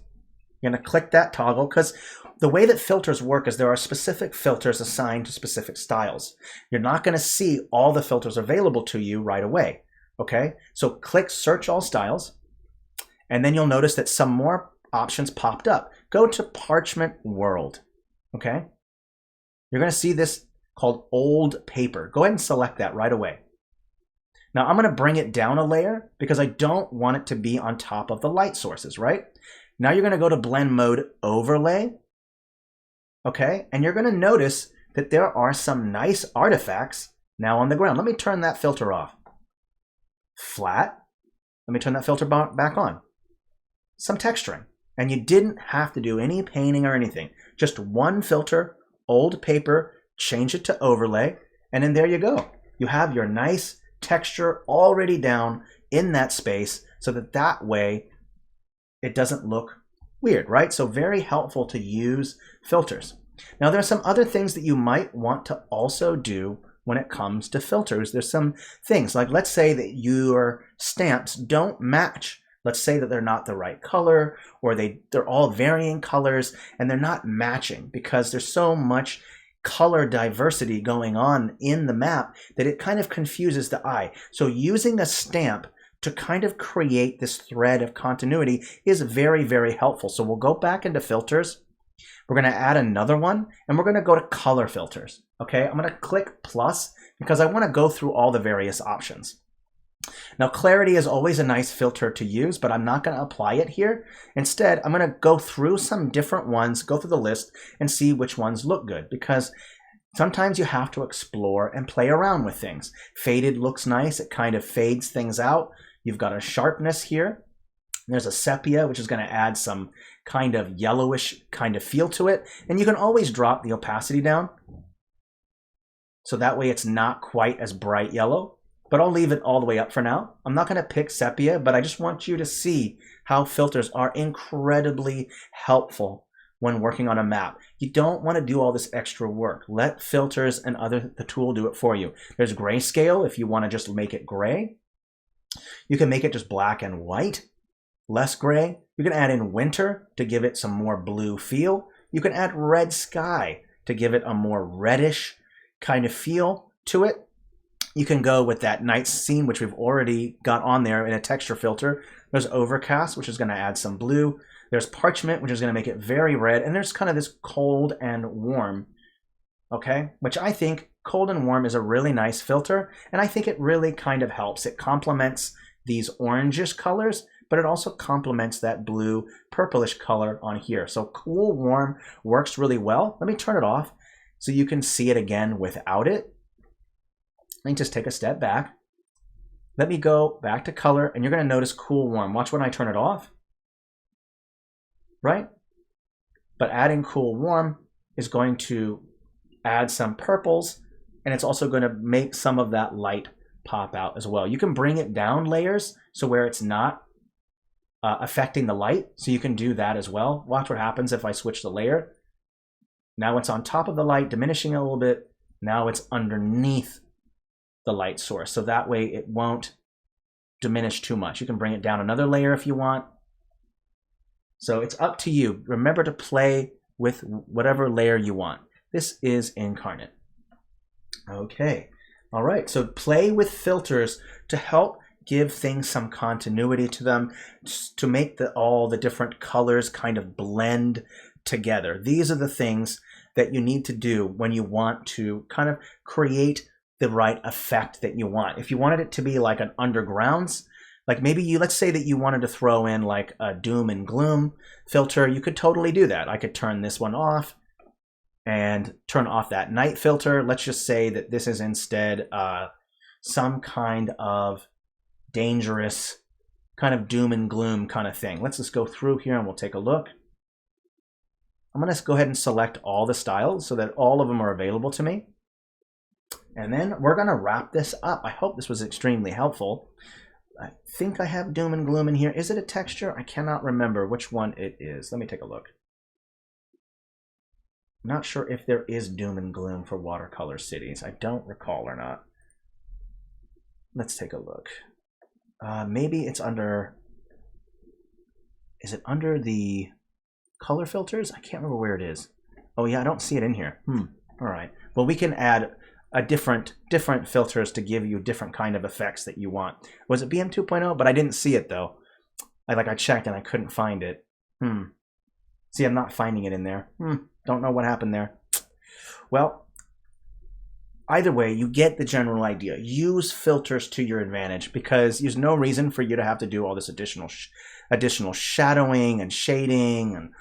You're going to click that toggle, because the way that filters work is there are specific filters assigned to specific styles. You're not going to see all the filters available to you right away. Okay, so click Search All Styles, and then you'll notice that some more options popped up. Go to Parchment World. Okay, you're going to see this called Old Paper. Go ahead and select that right away. Now I'm going to bring it down a layer because I don't want it to be on top of the light sources, right? Now you're going to go to Blend Mode Overlay. Okay, and you're going to notice that there are some nice artifacts now on the ground. Let me turn that filter off. Flat. Let me turn that filter back on. Some texturing. And you didn't have to do any painting or anything. Just one filter, Old Paper, change it to Overlay, and then there you go. You have your nice texture already down in that space, so that way it doesn't look weird, right? So very helpful to use filters. Now there are some other things that you might want to also do when it comes to filters. There's some things like, let's say that your stamps don't match. Let's say that they're not the right color, or they're all varying colors and they're not matching because there's so much color diversity going on in the map that it kind of confuses the eye. So using a stamp to kind of create this thread of continuity is very, very helpful. So we'll go back into filters. We're going to add another one, and we're going to go to color filters. Okay, I'm going to click plus because I want to go through all the various options. Now clarity is always a nice filter to use, but I'm not going to apply it here. Instead, I'm going to go through some different ones, go through the list and see which ones look good, because sometimes you have to explore and play around with things. Faded looks nice. It kind of fades things out. You've got a sharpness here. There's a sepia, which is going to add some kind of yellowish kind of feel to it. And you can always drop the opacity down, so that way it's not quite as bright yellow. But I'll leave it all the way up for now. I'm not going to pick sepia, but I just want you to see how filters are incredibly helpful when working on a map. You don't want to do all this extra work. Let filters and the tool do it for you. There's grayscale if you want to just make it gray. You can make it just black and white, less gray. You can add in winter to give it some more blue feel. You can add red sky to give it a more reddish kind of feel to it. You can go with that night scene, which we've already got on there in a texture filter. There's overcast, which is going to add some blue. There's parchment, which is going to make it very red. And there's kind of this cold and warm, okay? Which I think cold and warm is a really nice filter. And I think it really kind of helps. It complements these orangish colors, but it also complements that blue purplish color on here. So cool, warm works really well. Let me turn it off so you can see it again without it. Let me just take a step back. Let me go back to color, and you're going to notice cool, warm. Watch when I turn it off. Right? But adding cool, warm is going to add some purples, and it's also going to make some of that light pop out as well. You can bring it down layers so where it's not affecting the light, so you can do that as well. Watch what happens if I switch the layer. Now it's on top of the light, diminishing a little bit. Now it's underneath the light source, so that way it won't diminish too much. You can bring it down another layer if you want. So it's up to you. Remember to play with whatever layer you want. This is Inkarnate. Okay, all right, so play with filters to help give things some continuity to them, to make all the different colors kind of blend together. These are the things that you need to do when you want to kind of create the right effect that you want. If you wanted it to be like an undergrounds, like maybe let's say that you wanted to throw in like a doom and gloom filter, you could totally do that. I could turn this one off and turn off that night filter. Let's just say that this is instead some kind of dangerous kind of doom and gloom kind of thing. Let's just go through here and we'll take a look. I'm going to go ahead and select all the styles so that all of them are available to me. And then we're going to wrap this up. I hope this was extremely helpful. I think I have doom and gloom in here. Is it a texture? I cannot remember which one it is. Let me take a look. I'm not sure if there is doom and gloom for Watercolor Cities. I don't recall or not. Let's take a look. Maybe it's under... Is it under the color filters? I can't remember where it is. Oh yeah, I don't see it in here. All right. Well, we can add a different filters to give you different kind of effects that you want. Was it BM 2.0? But I didn't see it though. I checked and I couldn't find it. See, I'm not finding it in there. Don't know what happened there. Well, either way, you get the general idea. Use filters to your advantage because there's no reason for you to have to do all this additional shadowing and shading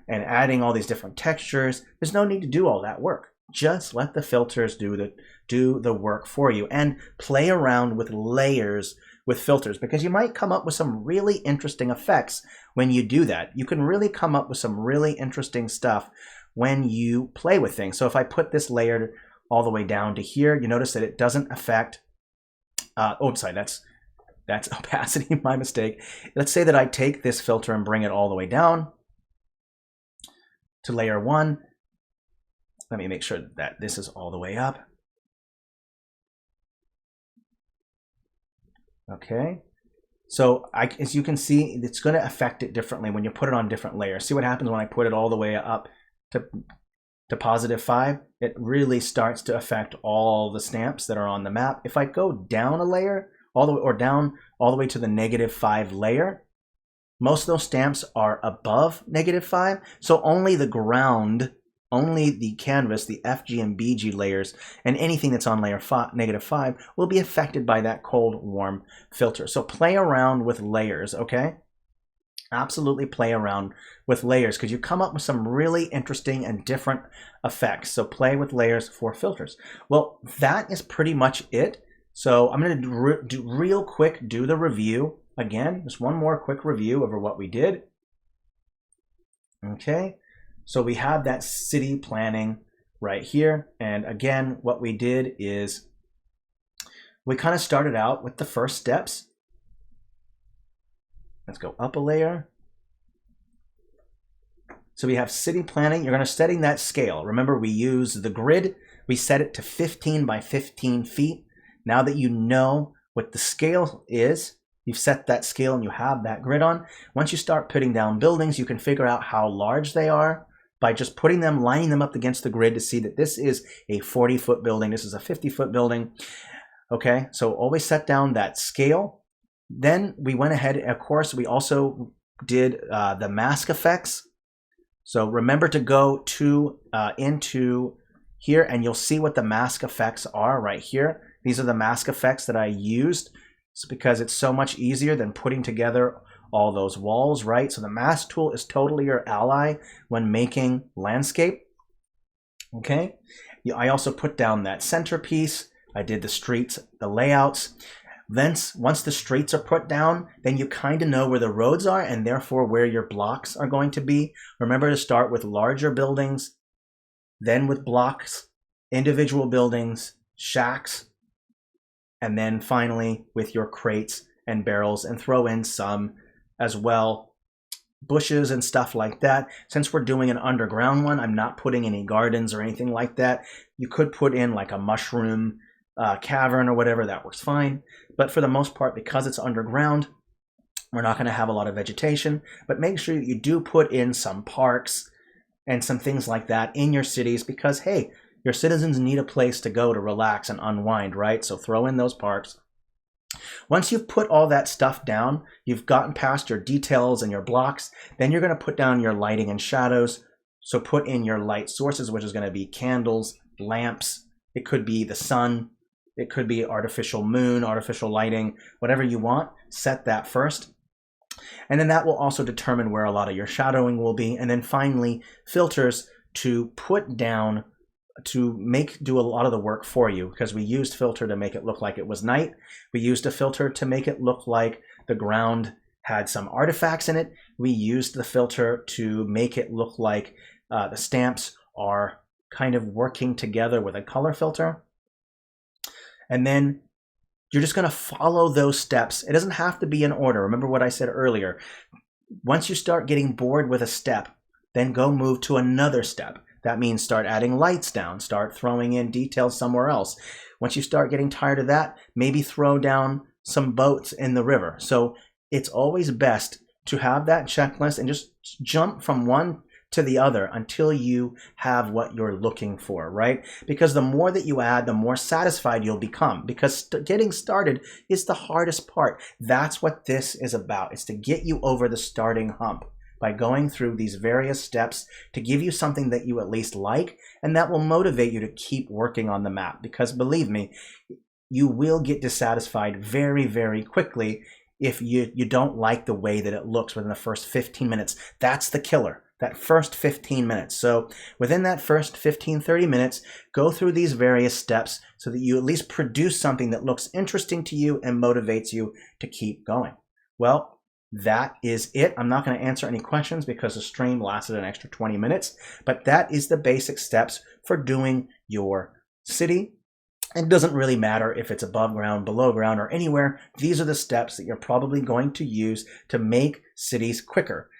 and adding all these different textures. There's no need to do all that work. Just let the filters do the work for you, and play around with layers with filters, because you might come up with some really interesting effects when you do that. You can really come up with some really interesting stuff when you play with things. So if I put this layer all the way down to here, you notice that it doesn't affect, sorry, that's opacity, my mistake. Let's say that I take this filter and bring it all the way down to layer 1. Let me make sure that this is all the way up. Okay. So as you can see, it's going to affect it differently when you put it on different layers. See what happens when I put it all the way up to +5? It really starts to affect all the stamps that are on the map. If I go down a layer, down all the way to the -5 layer, most of those stamps are above -5. So only the ground, only the canvas, the FG and BG layers, and anything that's on layer -5 will be affected by that cold, warm filter. So play around with layers, okay? Absolutely play around with layers, because you come up with some really interesting and different effects. So play with layers for filters. Well, that is pretty much it. So I'm going to do real quick, do the review. Again, just one more quick review over what we did. Okay. So we have that city planning right here. And again, what we did is we kind of started out with the first steps. Let's go up a layer. So we have city planning. You're going to setting that scale. Remember, we use the grid. We set it to 15 by 15 feet. Now that you know what the scale is, you've set that scale and you have that grid on. Once you start putting down buildings, you can figure out how large they are. by just putting them, lining them up against the grid to see that this is a 40-foot building, this is a 50-foot building. Okay, so always set down that scale. Then we went ahead, of course, we also did the mask effects. So remember to go to into here and you'll see what the mask effects are right here. These are the mask effects that I used. It's because it's so much easier than putting together all those walls, right? So the mask tool is totally your ally when making landscape. Okay, I also put down that centerpiece. I did the streets, the layouts. Then once the streets are put down, then you kind of know where the roads are and therefore where your blocks are going to be. Remember to start with larger buildings, then with blocks, individual buildings, shacks, and then finally with your crates and barrels, and throw in some as well, bushes and stuff like that. Since we're doing an underground one, I'm not putting any gardens or anything like that. You could put in like a mushroom cavern or whatever, that works fine. But for the most part, because it's underground, we're not going to have a lot of vegetation. But make sure you do put in some parks and some things like that in your cities, because hey, your citizens need a place to go to relax and unwind, right? So throw in those parks. Once you've put all that stuff down, you've gotten past your details and your blocks, then you're going to put down your lighting and shadows. So put in your light sources, which is going to be candles, lamps. It could be the sun. It could be artificial moon, artificial lighting, whatever you want. Set that first. And then that will also determine where a lot of your shadowing will be. And then finally, filters to put down, to do a lot of the work for you, because we used filter to make it look like it was night. We used a filter to make it look like the ground had some artifacts in it. We used the filter to make it look like the stamps are kind of working together with a color filter. And then you're just going to follow those steps. It doesn't have to be in order. Remember what I said earlier. Once you start getting bored with a step, then go move to another step. That means start adding lights down, start throwing in details somewhere else. Once you start getting tired of that, maybe throw down some boats in the river. So it's always best to have that checklist and just jump from one to the other until you have what you're looking for, right? Because the more that you add, the more satisfied you'll become, because getting started is the hardest part. That's what this is about. It's to get you over the starting hump by going through these various steps to give you something that you at least like, and that will motivate you to keep working on the map. Because believe me, you will get dissatisfied very, very quickly if you don't like the way that it looks within the first 15 minutes. That's the killer. That first 15 minutes. So within that first 15, 30 minutes, go through these various steps so that you at least produce something that looks interesting to you and motivates you to keep going. Well, that is it. I'm not going to answer any questions because the stream lasted an extra 20 minutes, but that is the basic steps for doing your city. It doesn't really matter if it's above ground, below ground, or anywhere. These are the steps that you're probably going to use to make cities quicker.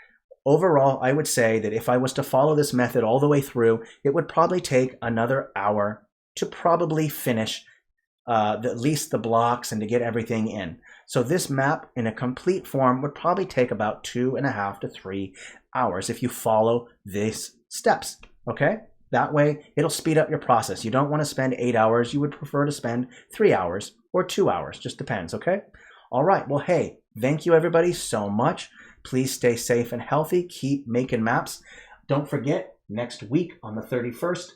Overall, I would say that if I was to follow this method all the way through, it would probably take another hour to probably finish at least the blocks and to get everything in. So this map in a complete form would probably take about 2.5 to 3 hours if you follow these steps, okay? That way, it'll speed up your process. You don't want to spend 8 hours. You would prefer to spend 3 hours or 2 hours. Just depends, okay? All right, well, hey, thank you everybody so much. Please stay safe and healthy. Keep making maps. Don't forget, next week on the 31st,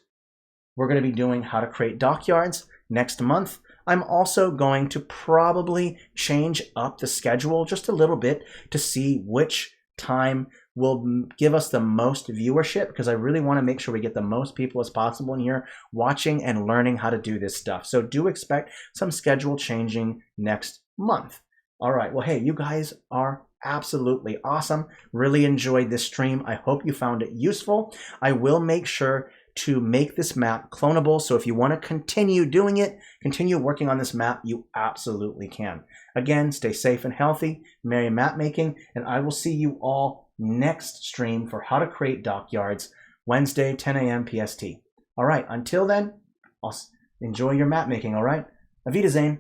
we're going to be doing how to create dockyards. Next month, I'm also going to probably change up the schedule just a little bit to see which time will give us the most viewership, because I really want to make sure we get the most people as possible in here watching and learning how to do this stuff. So do expect some schedule changing next month. All right, well, hey, you guys are absolutely awesome. Really enjoyed this stream. I hope you found it useful. I will make sure to make this map clonable, so if you want to continue doing it, continue working on this map, you absolutely can. Again, stay safe and healthy, merry map making, and I will see you all next stream for how to create dockyards, Wednesday, 10 a.m. PST. All right, until then, enjoy your map making, all right? Auf Wiedersehen.